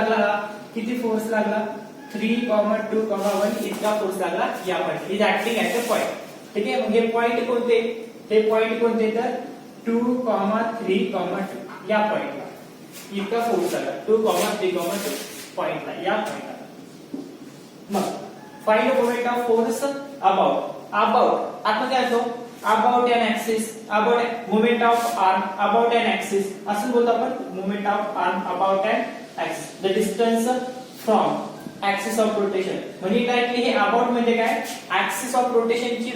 लागला 3, 2, 1 इतका फोर्स लागला या point. Is acting at a point. ठीक आहे, मग हे पॉइंट कोणते तर 2, 3, 2 या पॉइंटला इतका फोर्स लागला. 2, 3, 2 पॉइंटला या पॉइंटला. मग find the moment of force about आतमध्ये असो about an axis. About moment of arm about an axis असं बोलतो आपण. Moment of arm about an axis. The distance from axis of rotation. म्हणजे डायरेक्टली हे अबाउट म्हणजे काय ऍक्सिस ऑफ रोटेशनची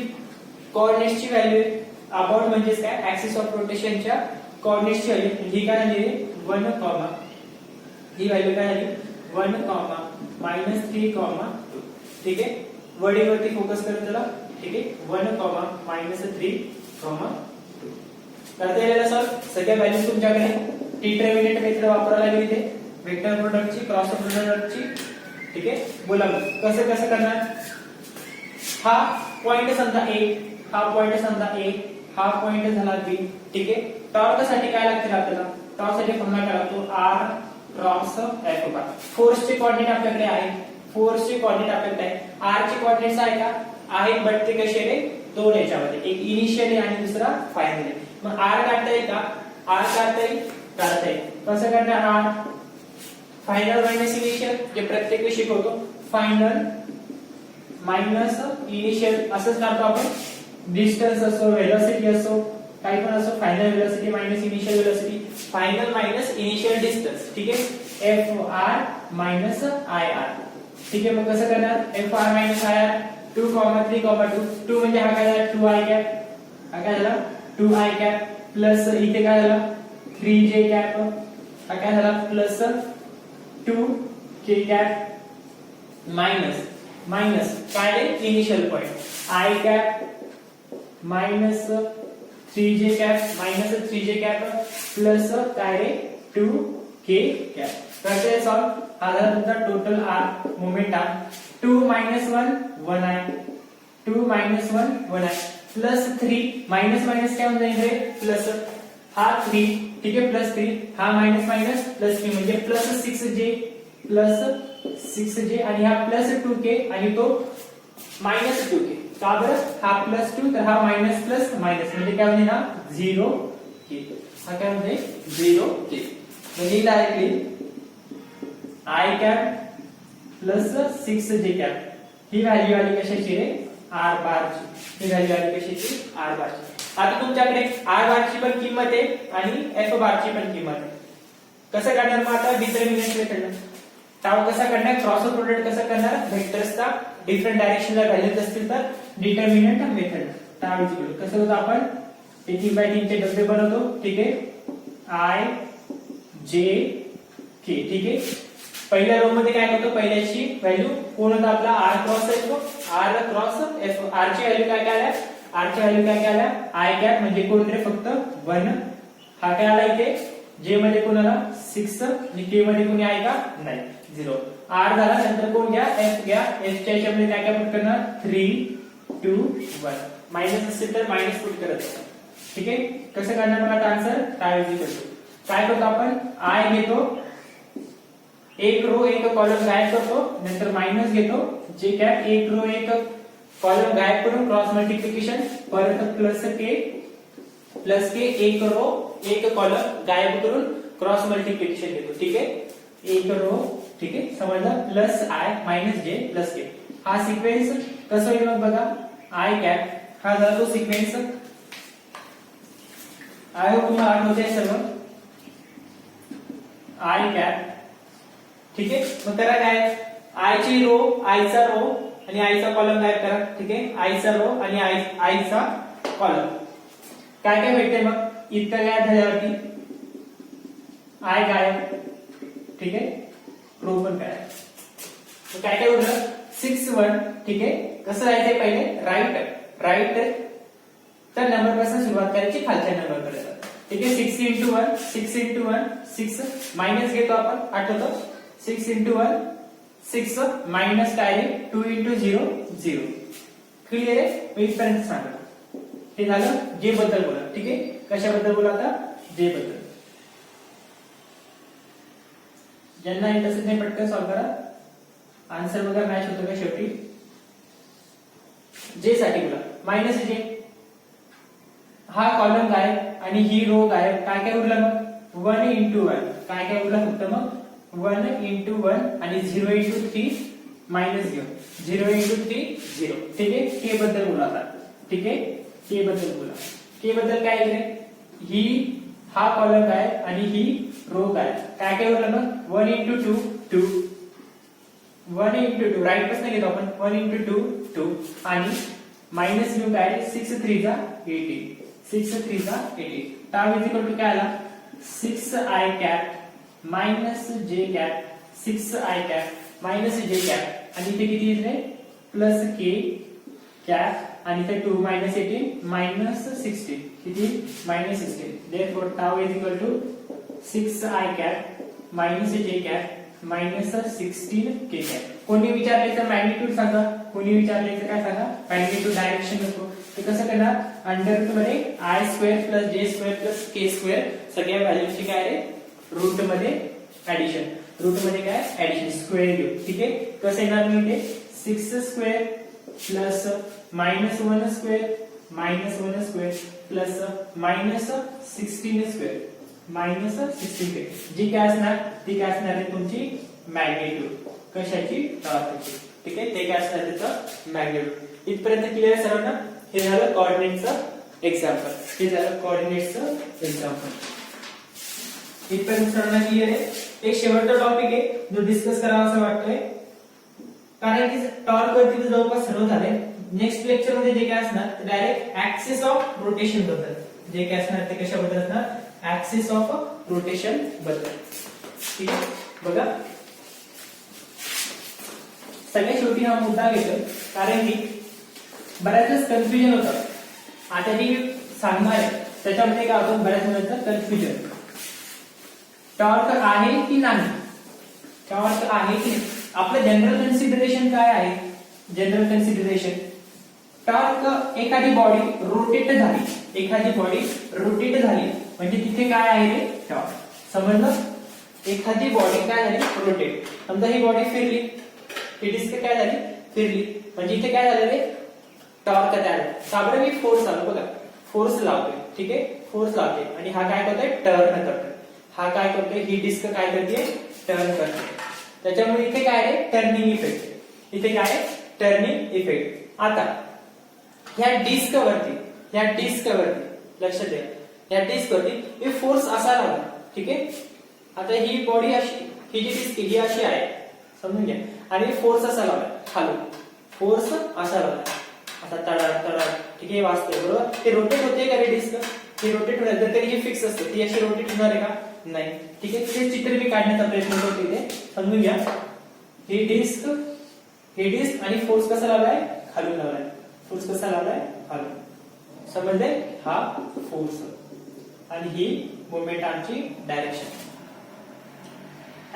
कोऑर्डिनेट्सची व्हॅल्यू आहे. अबाउट म्हणजे काय ऍक्सिस ऑफ रोटेशनच्या कोऑर्डिनेट्सची व्हॅल्यू. ही काय झाली 1, ही व्हॅल्यू काय झाली 1, -3, 2. ठीक आहे, वडीवरती फोकस करत चला. ठीक आहे, 1, -3, 2. करता येईल सर. सगळ्या व्हॅल्यूज तुमच्याकडे. डिटर्मिनंट मेथड वापरायला लागेल इथे वेक्टर प्रोडक्टची क्रॉस प्रोडक्टची. ठीक आहे, बोला मग कसं करणार. हा पॉइंट समजा A, हा पॉइंट समजा A, हा पॉइंट झाला B. ठीक आहे, टॉर्क साठी काय लागते आपल्याला. टॉर्क साठी फॉर्म्युला काय लागतो R क्रॉस F बार. फोर्सचे कोऑर्डिनेट आपल्याकडे आहे. R चे कोऑर्डिनेट्स आहे का आहे, बट ते कसे आहे दोन याच्यामध्ये. एक इनिशियल आणि दुसरा फायनल. मग R काढता येईल का. R काढता येईल. कसं करणार R फायनल मायनस इनिशियल जे प्रत्येक वेळी शिकवतो. फायनल मायनस इनिशियल असंच काढतो आपण. डिस्टन्स असो व्हेलॉसिटी असो काही पण असो. Final velocity minus initial velocity. Final minus initial distance. ठीक आहे, FR मायनस IR. ठीक आहे, मग कसं करणार FR मायनस IR 2, 3, 2. 2 म्हणजे हा काय झाला 2i कॅप. हा काय झाला 2i कॅप प्लस इथे काय झाला 3j कॅप. हा काय झाला प्लस 2k कॅप मायनस काय रे initial point I cap minus 3j cap plus काय रे 2k कॅप. करते सॉल्व. हा झाला तुमचा total R moment R. 2 - 1 1i 2 - 1 1i plus 3 minus काय होऊन जाईल रे प्लस हा 3. ठीक आहे, प्लस 3 हा मायनस प्लस 3 म्हणजे प्लस 6j आणि हा प्लस 2k आणि तो मायनस 2k. का बरं हा प्लस 2 तर हा मायनस प्लस मायनस म्हणजे काय होईल ना 0k. हा काय होते 0k. म्हणजे directly I cap plus 6j cap he value आली कशाची रे R बार ची. ही व्हॅल्यू आली कशाची R बार ची. आता तुमच्याकडे आर बारची पण किंमत आहे आणि एफ बारची पण किंमत आहे. कसं करणार मग आता डिटर्मिनंट मेथड टाव कसा करणार क्रॉस प्रोडक्ट कसं करणार व्हेक्टर्सचा डिफरंट डायरेक्शनला व्हॅल्यूज असतील तर डिटर्मिनंट मेथड टाव इक्वल कसं होतं आपण ते 3x3 चे डबे बनवतो ठीक आहे आय जे के ठीक आहे. पहिल्या रो मध्ये काय करतो पहिल्याची व्हॅल्यू कोण होता आपला आर क्रॉस येतो आर क्रॉस एफ आर ची व्हॅल्यू काय आल्या आर ची व्हॅल्यू काय आल्या आय कॅप म्हणजे कोण रे फक्त 1 हा काय आला इथे जे मध्ये कोण आला 6 आणि के मध्ये कोणी आहे का नाही 0 आर झाला नंतर कोण घ्या एफ घ्या एफ च्या याच्यामध्ये काय काय पुट करणार 3 2 1 मायनस असेल तर मायनस पुट करत ठीक आहे. कसं करणार मग आता आन्सर काय काय करतो आपण आय घेतो एक रो एक कॉलम गायब करतो नंतर मायनस घेतो जे कॅप एक रो एक कॉलम गायब करून क्रॉस मल्टिप्लिकेशन परत प्लस के एक रो एक कॉलम गायब करून क्रॉस मल्टिप्लिकेशन घेतो ठीक आहे एक रो ठीक आहे समजलं प्लस आय मायनस जे प्लस के हा सिक्वेन्स कसं होईल मग बघा आय कॅप हा झाला तो सिक्वेन्स आय तुम्हाला आठवते सर्व आय कॅप ठीक आहे. मग करा काय आय ची रो आय चा रो आणि आय चा कॉलम गायब करा ठीक आहे आय चा रो आणि आय चा कॉलम काय काय भेटते मग इतकं काय झाल्यावरती आय गायब ठीक आहे रो पण काय काय काय उरलं 6 1 ठीक आहे. कसं राहायचंय पहिले राईट तर नंबर पासून सुरुवात करायची खालच्या नंबर पर्यंत ठीक आहे 6 into 1 6 मायनस घेतो आपण आठवतो 6 into 1 6 मायनस काय आहे 2 into 0 0 क्लिअर आहे मी इथपर्यंत सांगा हे झालं जे बद्दल बोला ठीक आहे. कशाबद्दल बोला आता जे बद्दल ज्यांना इंटरेस्ट नाही पटकन सॉल्व करा आन्सर बघा मॅच होतो का शेवटी जे साठी बोला मायनस जे हा कॉलम गायब आणि ही रो गायब काय काय उरलं मग 1 into 1 काय काय उरलं फक्त मग 1 into 1 आणि 0 into 3 मायनस घेऊ 0 into 3 0 ठीक आहे. के बद्दल बोला आता ठीक आहे के बद्दल बोला के बद्दल काय आहे ही हा कॉलम गायब आणि ही रो गायब काय काय उरलं मग 1 into 2 2 1 into 2 राईट पासून घेतो आपण 1 into 2 2 आणि मायनस घेऊ काय 6 3 चा 18 6 3 चा 18 टाव इज इक्वल टू काय आला 6i cap minus J cap 6i cap minus J cap आणि इथे किती येते प्लस के कॅप आणि इथे 2 मायनस 18 मायनस 16 किती minus 16 therefore tau is equal to 6i cap minus J cap minus 16 K cap. कोणी विचारले तर मॅग्निट्यूड सांगा कोणी विचारले तर काय सांगा मॅग्निट्यूड डायरेक्शन नको ते कसं करणार अंडर रूट मध्ये आय स्क्वेअर प्लस जे स्क्वेअर प्लस के स्क्वेअर सगळ्या व्हॅल्यूची काय आहे रूट मध्ये ऍडिशन रूट मध्ये काय ऍडिशन स्क्वेअर घेऊ ठीक आहे. कसं येणार मी इथे 6 square plus minus 1 square minus 1 square plus minus 16 square minus 16 जी काय असणार ती काय असणार आहे तुमची मॅग्निट्यूड कशाची टॉर्कची ठीक आहे ते काय असणार त्याचं मॅग्निट्यूड. इथपर्यंत क्लिअर आहे सर्वांना. हे झालं कोऑर्डिनेटचं एक्झाम्पल हे झालं कोऑर्डिनेटचं एक्झाम्पल. इथपर्यंत सर्वांना क्लिअर आहे. एक शेवटचा टॉपिक आहे जो डिस्कस करावा असं वाटतोय कारण की टॉर्क वरती जवळपास सर्व झाले. नेक्स्ट लेक्चर मध्ये जे काय असणार डायरेक्ट ऍक्सिस ऑफ रोटेशन बद्दल जे काय असणार ते कशाबद्दल असणार ऍक्सिस ऑफ रोटेशन बद्दल ठीक आहे. बघा सगळ्यात शेवटी हा मुद्दा घेतोय कारण की बऱ्याचच कन्फ्युजन होतं. आता जी सांगणार आहे त्याच्यामध्ये काय होतं बऱ्याच मुलांचं कन्फ्युजन टॉर्क आहे की नाही टॉर्क आहे की आपलं जनरल कन्सिडरेशन काय आहे जनरल कन्सिडरेशन टॉर्क एखादी बॉडी रोटेट झाली म्हणजे तिथे काय आहे रे टॉर्क समजलं. एखादी बॉडी काय झाली रोटेट समजा ही बॉडी फिरली ही डिस्क काय झाली फिरली म्हणजे इथे काय झालं रे टॉर्क तयार साबरं मी फोर्स लावतो बघा फोर्स लावतोय ठीक आहे फोर्स लावते आणि हा काय करतोय टर्न करतोय हा काय करतोय ही डिस्क काय करते टर्न करते त्याच्यामुळे इथे काय आहे टर्निंग इफेक्ट इथे काय आहे टर्निंग इफेक्ट. आता ह्या डिस्क वरती लक्षात द्या या डिस्क वरती फोर्स असा लागला, ठीक आहे. आता ही बॉडी अशी, ही जी डिस्क ही अशी आहे समजून घ्या, आणि फोर्स असा लावला खालून, फोर्स असा लावला असा तडाड तडाड, ठीक आहे. वाचतोय बरोबर. ते रोटेट होते का रे डिस्क, ती रोटेट होणार, जर तरी ही फिक्स असते ती अशी रोटेट होणार आहे का, नाही, ठीक आहे. ते चित्र मी काढण्याचा प्रयत्न करतो इथे, समजून घ्या. ही डिस्क आणि फोर्स कसा लावलाय, खालून लावलाय. फोर्स कसा लावलाय, खालून. समजले, हा फोर्स आणि ही मोमेंट आमची डायरेक्शन,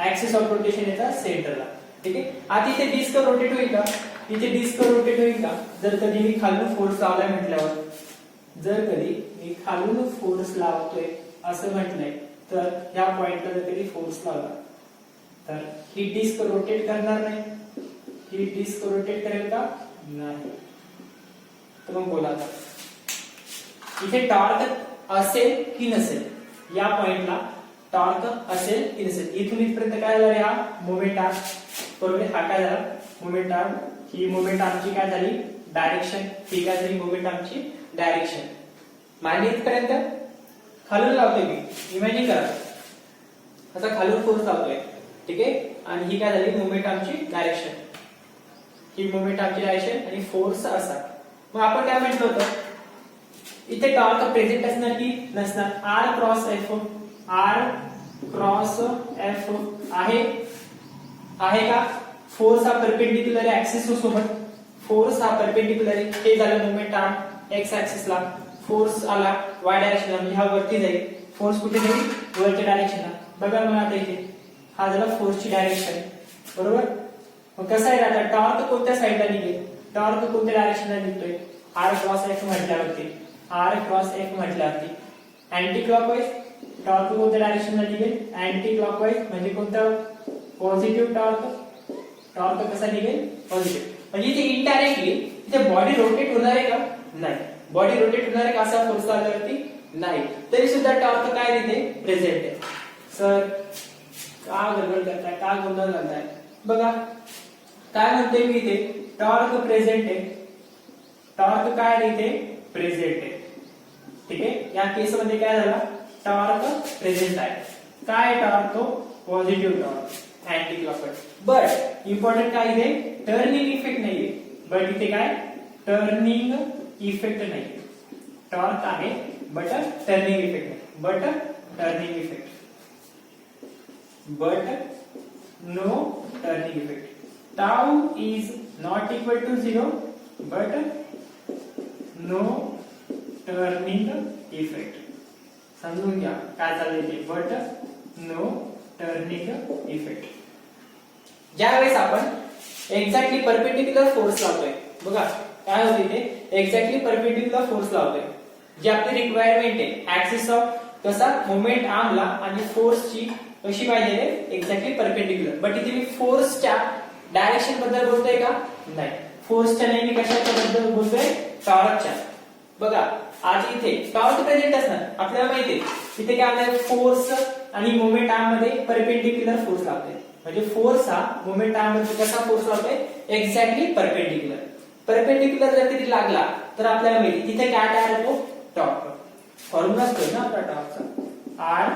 ऍक्सिस ऑफ रोटेशन याचा सेंटरला, ठीक आहे. आता इथे डिस्क रोटेट होईल का, इथे डिस्क रोटेट होईल का, जर कधी मी खालून फोर्स लावलाय म्हटल्यावर, जर कधी मी खालून फोर्स लावतोय असं म्हटलंय, तर या पॉइंटला जर कधी फोर्स लावला तर ही डिस्क रोटेट करणार नाही, ही डिस्क रोटेट करेल का, नाही. तर मग बोला आता इथे टॉर्क असेल की नसेल, या पॉइंटला टॉर्क असेल की नसेल. इथून इथपर्यंत काय झालं, हा मोमेंट आर्म, बरोबर. हा काय झाला, मोमेंट आर्म. ही मोमेंट आर्मची काय झाली, डायरेक्शन. ही काय झाली, मोमेंट आर्मची डायरेक्शन. मागे इथपर्यंत खालून लावतोय मी, इमॅजिन करा आता खालून फोर्स लावतोय, ठीक आहे. आणि ही काय झाली, मोमेंट आर्मची डायरेक्शन. ही मोमेंट आर्मची डायरेक्शन आणि फोर्स असा. मग आपण काय म्हटलं होतं, इथे टॉर्क प्रेझेंट असणार की नसणार, R cross F, R cross F आहे का. फोर्स हा परपेंडिक्युलर आहे ऍक्सिस सोबत, फोर्स हा परपेंडिक्युलर आहे. हे झालं मोमेंट आर्म एक्स ऍक्सिसला, फोर्स आला वाय डायरेक्शनला, म्हणजे हा वरती जाईल. फोर्स कुठे जाईल, वरच्या डायरेक्शनला. बघा मग आता इथे हा झाला फोर्सची डायरेक्शन, बरोबर. मग कसं आहे आता, टॉर्क कोणत्या साईडला निघेल, टॉर्क कोणत्या डायरेक्शनला निघतोय, आर क्रॉस एफ म्हटल्यावरती, आर क्रॉस एफ म्हटल्यावरती अँटी क्लॉकवाईज. टॉर्क कोणत्या डायरेक्शनला निघेल, अँटी क्लॉकवाईज, म्हणजे कोणतं, पॉझिटिव्ह टॉर्क. टॉर्क कसा निघेल, पॉझिटिव्ह. म्हणजे इथे इनडायरेक्टली इथे बॉडी रोटेट होणार आहे का, नाही. बॉडी रोटेट होणार आहे का असा फोर्स लागल्यावरती, नाही. तरी सुद्धा टॉर्क काय तिथे प्रेझेंट आहे. सर का गडबड करताय, का गोंधळ घालताय, बघा काय म्हणतोय मी इथे, टॉर्क प्रेझेंट आहे. टॉर्क काय आहे इथे, प्रेझेंट आहे, ठीक आहे. या केस मध्ये काय झाला, टॉर्क प्रेझेंट आहे. काय टॉर्क, तो positive torque, anti clockwise. But important काय इथे, टर्निंग इफेक्ट नाहीये. बट इथे काय, टर्निंग इफेक्ट नाही. टॉर्क आहे बट टर्निंग इफेक्ट नाही. But turning effect, but no turning effect. Tau is not equal to 0, but no turning effect. समजून घ्या काय चाललंय ते, but no turning effect. ज्यावेळेस आपण एक्झॅक्टली परपेंडिक्युलर फोर्स लावतोय, बघा काय होते ते, एक्झॅक्टली परपेंडिक्युलर फोर्स लावतोय, जी आपली रिक्वायरमेंट आहे ऍक्सिस ऑफ कसा, मोमेंट आर्मला आणि फोर्सची कशी पाहिजे, एक्झॅक्टली परपेंडिक्युलर. बट इथे मी फोर्सच्या डायरेक्शन बद्दल बोलतोय का, नाही. फोर्सच्या नाही, मी कशाच्या बद्दल बोलतोय, टॉर्कच्या. बघा आज इथे टॉर्क प्रेझेंट असणार, आपल्याला माहिती आहे इथे काय आपल्याला फोर्स आणि मोमेंट आर्म मध्ये परपेंडिक्युलर फोर्स लागतोय. म्हणजे फोर्स हा मोमेंट आर्म मध्ये कसा फोर्स लागतोय, एक्झॅक्टली परपेंडिक्युलर. परपेंडिक्युलर जर तिथे लागला तर आपल्याला माहिती तिथे काय तयार होतो, टॉर्क. फॉर्म्युला असतो ना आपला टॉर्कचा, R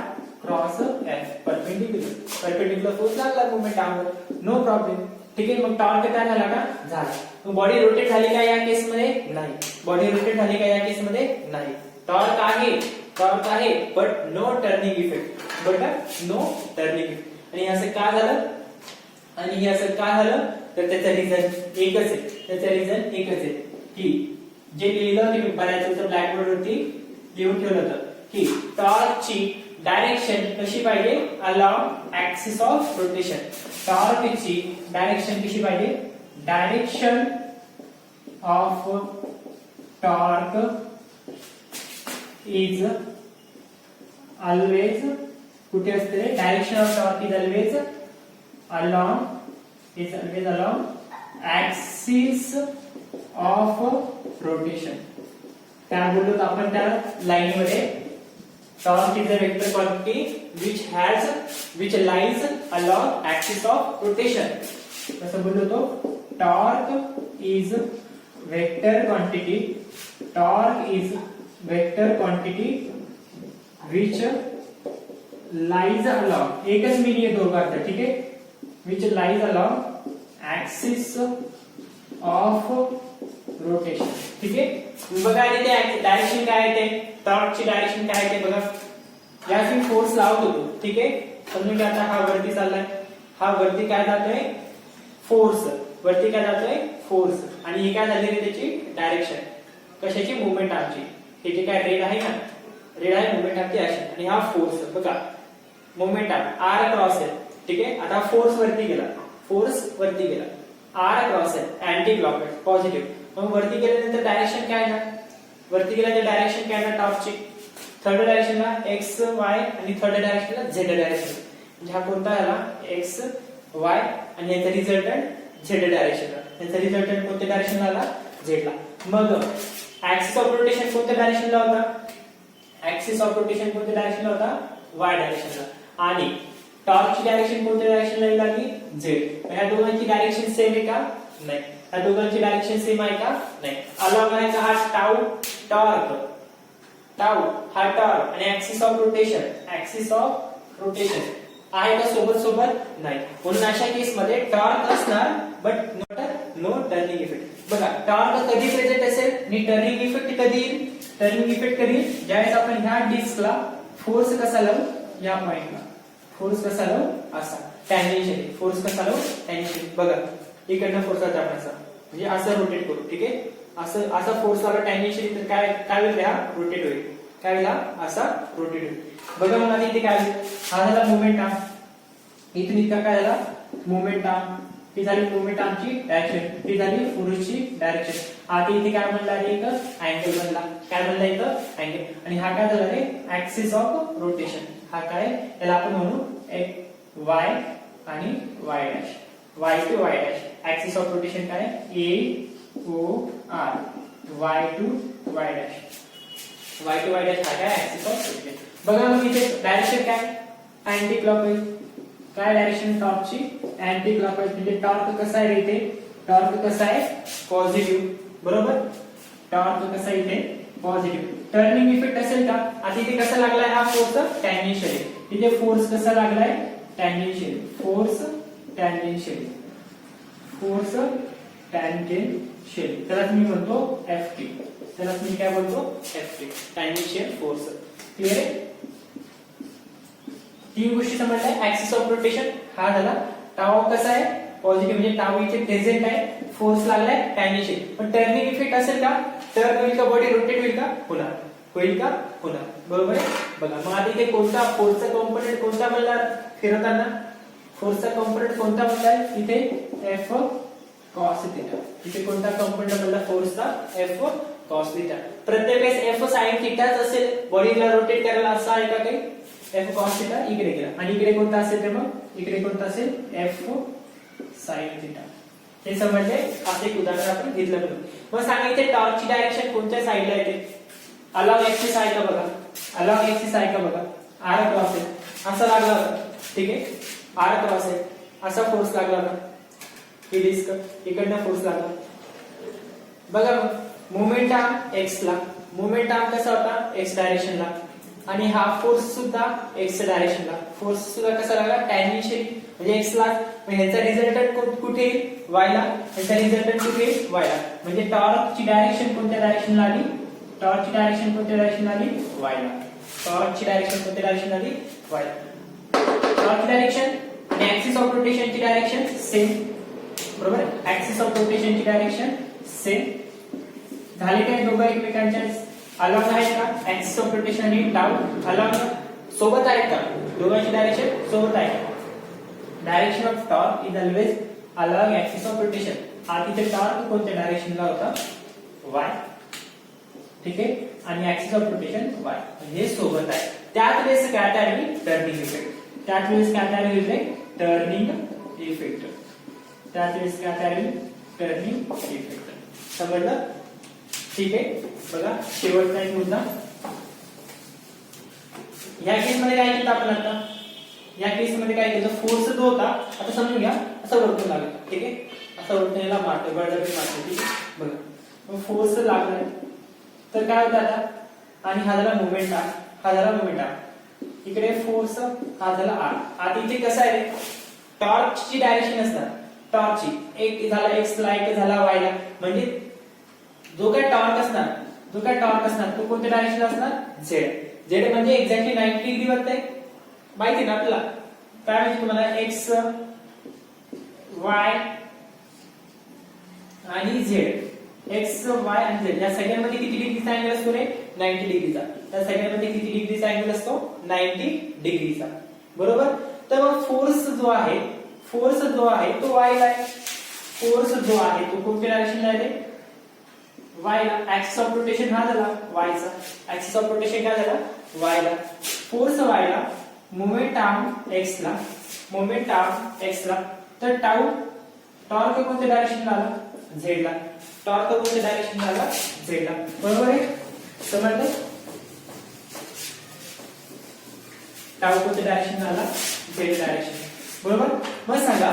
cross F, perpendicular force लागला मोमेंट आर्मवर, नो प्रॉब्लेम, ठीक आहे. मग टॉर्क काय झाला का, झाला. मग बॉडी रोटेट झाली का या केस मध्ये, नाही. बॉडी रोटेट झाली का या केस मध्ये, नाही. टॉर्क आहे but no turning effect, but no turning effect. आणि असं का झालं, आणि हे असं का झालं, तर त्याचं रिझन एकच आहे. त्याचं रिझन एकच आहे की जे लिहिलं ते बऱ्याच वेळा ब्लॅक बोर्ड वरती लिहून ठेवलं होतं की टॉर्कची डायरेक्शन कशी पाहिजे, अलॉन्ग ऍक्सिस ऑफ रोटेशन. टॉर्कची डायरेक्शन कशी पाहिजे, direction of torque is always, कुठे असते, direction of torque is always along axis of rotation. काय बोललो आपण त्या लाईन मध्ये, torque is a vector quantity which lies along axis of rotation. कसं बोललो तो, torque is vector quantity, torque is vector quantity which lies along, एकच mini आहे दोघांचा, ठीक आहे, which lies along axis of rotation, ठीक आहे. बघा इथे डायरेक्शन काय आहे, ते टॉर्कची डायरेक्शन काय आहे ते बघा. या मी फोर्स लावत होतो, ठीक आहे, समजून घ्या. आता हा वरती चाललाय, हा वरती काय जातोय, फोर्स, वरती काय जातोय, फोर्स, आणि ही काय झाली त्याची डायरेक्शन, कशाची, मोमेंट आमची. हे जे काय रेड आहे ना, रेड आहे मोमेंट आमची ऍक्शन, आणि हा फोर्स बघा, मोमेंट आर क्रॉस आहे, ठीक आहे. आता फोर्स वरती गेला, फोर्स वरती गेला, आर क्रॉस आहे, अँटी क्लॉकवाईज पॉझिटिव्ह. मग वरती गेल्यानंतर डायरेक्शन काय ना, वरती गेल्यानंतर डायरेक्शन काय ना टॉपची, थर्ड डायरेक्शनला एक्स वाय आणि थर्ड डायरेक्शनला झेड डायरेक्शन. म्हणजे हा कोणता आला, एक्स वाय, आणि याचा रिझल्टंट झेड डायरेक्शनला, याचा रिझल्टंट कोणत्या डायरेक्शनला आला, झेडला. मग ऍक्सिस ऑफ रोटेशन कोणत्या डायरेक्शनला होता, ऍक्सिस ऑफ रोटेशन कोणत्या डायरेक्शनला होता, वाय डायरेक्शनला, आणि टॉर्कची डायरेक्शन कोणत्या डायरेक्शनला लागली, झेड. ह्या दोघांची डायरेक्शन सेम आहे का, नाही. ह्या दोघांची डायरेक्शन सेम आहे का, नाही. अलॉंग आहे का हा टाऊ, टॉर्क, टाऊ हा टॉर्क, आणि axis of rotation, axis of rotation आहे का सोबत सोबत, नाही. म्हणून अशा केस मध्ये टॉर्क असणार बट नो टर्निंग इफेक्ट. बघा टॉर्क कधी प्रेझेंट असेल आणि टर्निंग इफेक्ट कधी येईल, टर्निंग इफेक्ट कधी येईल, ज्यावेळेस आपण ह्या डिस्कला फोर्स कसा लावू, या पॉइंटला फोर्स कसा लावू, असा टॅन्जेन्शियल फोर्स कसा लावू, टॅन्जेन्शियल. बघा इकडनं फोर्स टाकण्याचा, म्हणजे असं रोटेट करू, ठीक आहे, असं असा फोर्स लावला टॅन्जेन्शियल, तर काय काय होईल, हा रोटेट होईल, काय होईल, असा रोटेट होईल. बघा मग आता इथे काय होईल, हा झाला मोमेंटम, इथून इतका काय झाला मोमेंटम, ही झाली मोमेंटमची डायरेक्शन, ही झाली फोर्सची डायरेक्शन. आता इथे काय म्हणला रे, एक अँगल बनला, काय म्हणला इथं अँगल, आणि हा काय झाला रे, ऍक्सिस ऑफ रोटेशन. हा काय, याला आपण म्हणू एक वाय आणि Y dash, Y to Y dash. Axis of rotation काय, A O R, Y to Y dash, Y to Y dash हा काय ऍक्सिस ऑफ रोटेशन. बघा मग इथे डायरेक्शन काय, अँटी क्लॉकवाईज. काय डायरेक्शन टॉर्कची, अँटी क्लॉकवाईज. म्हणजे टॉर्क कसा आहे इथे, टॉर्क कसा आहे, पॉझिटिव्ह, बरोबर. टॉर्क कसा आहे इथे, पॉझिटिव्ह. टर्निंग इफेक्ट असेल का, आता इथे कसा लागलाय हा फोर्स, टॅन्जेन्शियल. इथे फोर्स कसा लागलाय, tangential, force tangential, force tangential. त्याला मी म्हणतो एफ टी, त्याला मी काय बोलतो, F T, tangential force. Clear आहे. तीन गोष्टी समजल्या. ऍक्सिस ऑफ रोटेशन हा झाला, टाऊ कसा आहे पॉझिटिव्ह, म्हणजे टाऊ इथे प्रेझेंट आहे, फोर्स लागलाय टॅन्जेन्शियल. पण टर्निंग इफेक्ट असेल का, टर्न होईल का, बॉडी रोटेट होईल का, होणार, होईल का, होणार, बरोबर आहे. बघा मग आता इथे कोणता फोर्सचा कंपोनेंट कोणता बनला फिरताना, फोर्सचा कंपोनेंट कोणता बनलाय इथे, एफ कॉस थीटा. इथे कोणता कंपोनेंट बनला फोर्सचा, एफ कॉस थीटा. प्रत्येक वेळेस एफ साइन थीटाच असेल, बॉडीला रोटेट करायला असं आहे का काही, एफ कॉस थीटा इकडे गेला, आणि इकडे कोणता असेल ते, मग इकडे कोणता असेल, एफ साइन थीटा. हे समजले. असं एक उदाहरण आपण घेतलं बघा. मग सांगा इथे टॉर्कची डायरेक्शन कोणत्या साइडला येते, अलॉंग ऍक्सिस आहे का बघा, अलॉंग ऍक्सिस आहे का बघा, आर क्रॉस आहे, असा लागला होता, ठीक आहे, आर क्रॉस आहे, असा फोर्स लागला होता, ही डिस्क इकडनं फोर्स लागला. बघा मग मोमेंटम एक्स ला, मोमेंटम कसा होता, एक्स डायरेक्शनला, आणि हा फोर्स सुद्धा एक्स डायरेक्शनला, फोर्स सुद्धा कसा लागला, टॅन्जेन्शियल, म्हणजे एक्स ला. ह्याचा रिझल्टंट कुठे, वाय ला, ह्याचा रिझल्टंट कुठे, वाय ला. म्हणजे टॉर्कची डायरेक्शन कोणत्या डायरेक्शनला आली, टॉर्कची डायरेक्शन कोणत्या डायरेक्शनला आली, वाय ला. टॉर्कची डायरेक्शन कोणत्या डायरेक्शनला आली, वाय ला. टॉर्कची डायरेक्शन आणि ऍक्सिस ऑफ रोटेशनची डायरेक्शन सेम, बरोबर. ऍक्सिस ऑफ रोटेशनची डायरेक्शन सेम झाली काय, दोघं एकमेकांच्या अलॉंग आहेत का, ऍक्सिस ऑफ रोटेशन आणि टाऊ अलॉंग सोबत आहेत का, दोघांची डायरेक्शन सोबत आहे. Direction of torque is always along axis of rotation. आता इथे टॉर्क कोणत्या डायरेक्शनला होता, वाय, ठीक आहे, आणि ऍक्सिस ऑफ रोटेशन वाय, हे सोबत आहे. त्याच वेळेस काय तयार होईल, टर्निंग इफेक्ट. त्याच वेळेस काय तयार होईल, टर्निंग इफेक्ट. त्याच वेळेस काय तयार होईल, टर्निंग इफेक्ट. समजलं, ठीक आहे. बघा शेवटचा एक मुद्दा, या केस मध्ये काय केलं आपण आता, या केस मध्ये काय केलं, फोर्स जो होता, आता समजून घ्या, असं वरतून लागला, ठीक आहे, असं वरतून याला मारतो, बळजबरी मारतो, ठीक आहे. बघा मग फोर्स लागलाय, तर काय होतं आता, आणि हा झाला मोमेंट आर, हा झाला मोमेंट आर. इकडे फोर्स हा झाला आर. आता इथे कसं आहे रे, टॉर्कची डायरेक्शन असणार, टॉर्कची एक झाला एक्स ला, एक झाला वाय ला. म्हणजे जो काय टॉर्क असणार तो कोणत्या डायरेक्शनला असणार, झेड. झेड म्हणजे एक्झॅक्टली 90 डिग्री वरती आहे, माहिती ना आपल्याला. काय म्हणजे तुम्हाला एक्स वाय आणि झेड, एक्स वाय आणि झेड या सगळ्यांमध्ये किती डिग्रीचा अँगल असतो रे, 90 डिग्रीचा. त्या सगळ्यांमध्ये किती डिग्रीचा अँगल असतो, 90 डिग्रीचा. बरोबर. तर मग फोर्स जो आहे तो वाय ला आहे. फोर्स जो आहे तो कोणत्या डायरेक्शनला आहे, वाय ला. ऍक्सिस ऑफ रोटेशन हा झाला वाय चा, ऍक्सिस ऑफ रोटेशन काय झाला, वाय ला. फोर्स वाय ला, मोमेंट आर्म एक्स ला, मोमेंट आर्म एक्स ला. तर टाऊ, टॉर्क कोणत्या डायरेक्शनला आला, झेड ला. टॉर्क कोणत्या डायरेक्शनला आला, झेड ला. बरोबर आहे, समजलं. टाऊ कोणत्या डायरेक्शनला आला, झेड डायरेक्शन. बरोबर. मग सांगा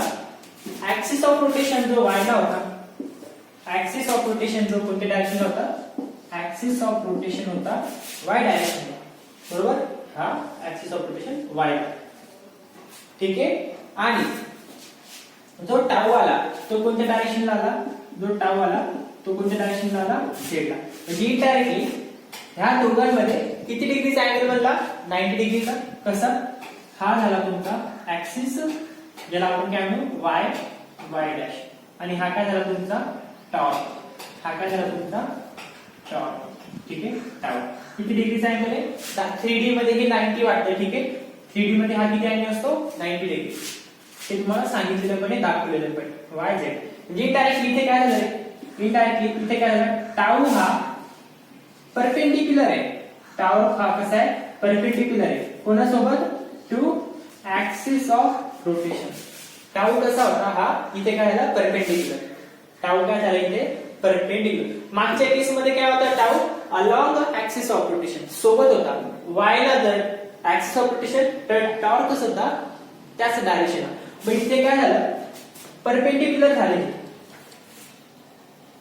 ऍक्सिस ऑफ रोटेशन जो वाय ला होता, ऍक्सिस ऑफ रोटेशन जो कोणत्या डायरेक्शनला होता, ऍक्सिस ऑफ रोटेशन होता वाय डायरेक्शनला. बरोबर. हा ऍक्सिस ऑफ रोटेशन वाय ला. ठीक आहे. आणि जो टाऊ आला तो कोणत्या डायरेक्शनला आला, जो टाऊ आला तो कोणत्या डायरेक्शनला आला, झेड ला. म्हणजे इनडायरेक्टली ह्या दोघांमध्ये किती डिग्रीचा अँगल बनला, 90 डिग्रीचा. कसा, हा झाला तुमचा ऍक्सिस, ज्याला आपण काय म्हणू, वाय वाय डॅश. आणि हा काय झाला तुमचा टॉर्क, हा काय झाला तुमचा टॉर्क. ठीक आहे. टाऊ किती डिग्रीचा अँगल आहे, 3D मध्ये हे 90 वाटतं. ठीक आहे. 3D मध्ये हा किती अँगल असतो, 90 डिग्री. ते तुम्हाला सांगितलेलं पण दाखवलेलं पण वाय झेड. म्हणजे इनडायरेक्टली इथे काय झालं, इनडायरेक्टली इथे काय झालं, टाऊ हा परपेंडिक्युलर आहे. टाऊ हा कसा आहे, परपेंडिक्युलर आहे कोणासोबत, to axis of rotation. Tau कसा होता, हा इथे काय झाला, परपेंडिक्युलर. टाऊ काय झाला इथे, परपेंडिक्युलर. मागच्या केस मध्ये काय होता, tau along axis of rotation सोबत होता. वाय ला जर ऍक्सिस ऑफ रोटेशन, तर टॉर्क सुद्धा त्याच डायरेक्शन. पण इथे काय झालं, परपेंडिक्युलर झाले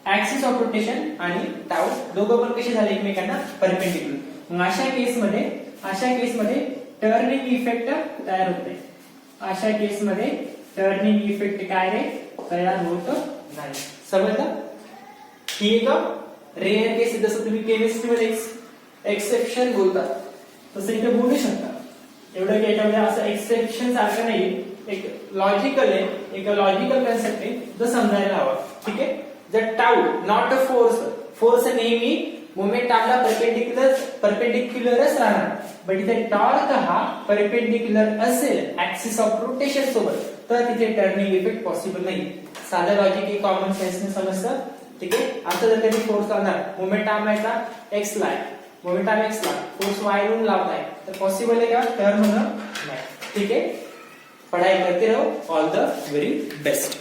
ऍक्सिस ऑफ रोटेशन आणि टाऊ दोघं पण कसे झाले एकमेकांना, परपेंडिक्युलर. मग अशा केसमध्ये टर्निंग इफेक्ट तयार होते. अशा केसमध्ये टर्निंग इफेक्ट काय रे, तयार होत नाही. समजलं. ही एक रेअर केस आहे. जसं तुम्ही केमिस्ट्रीमध्ये एक्सेप्शन बोलतात तसं इथे बोलू शकता. एवढं की याच्यामध्ये असं एक्सेप्शन सारखं नाही, एक लॉजिकल आहे, एक लॉजिकल कन्सेप्ट आहे, जो समजायला हवा. ठीक आहे. जर tau not a force, force नेहमी मोमेंट आपला परपेंडिक्युलरच राहणार. बट इथे टॉर्क हा परपेंडिक्युलर असेल ऍक्सिस ऑफ रोटेशन सोबत, तर तिथे टर्निंग इफेक्ट पॉसिबल नाही. साधं लॉजिक आहे, कॉमन सेन्सने समजतं. ठीक आहे. आता जर कधी फोर्स लावणार, मोमेंट आर्म याचा एक्स ला आहे, मोमेंट आर्म एक्स ला, फोर्स वाय वरून लावताय, तर पॉसिबल आहे का, टर्न होणं नाही. ठीक आहे. पढ़ाई करते रहो. All the very best.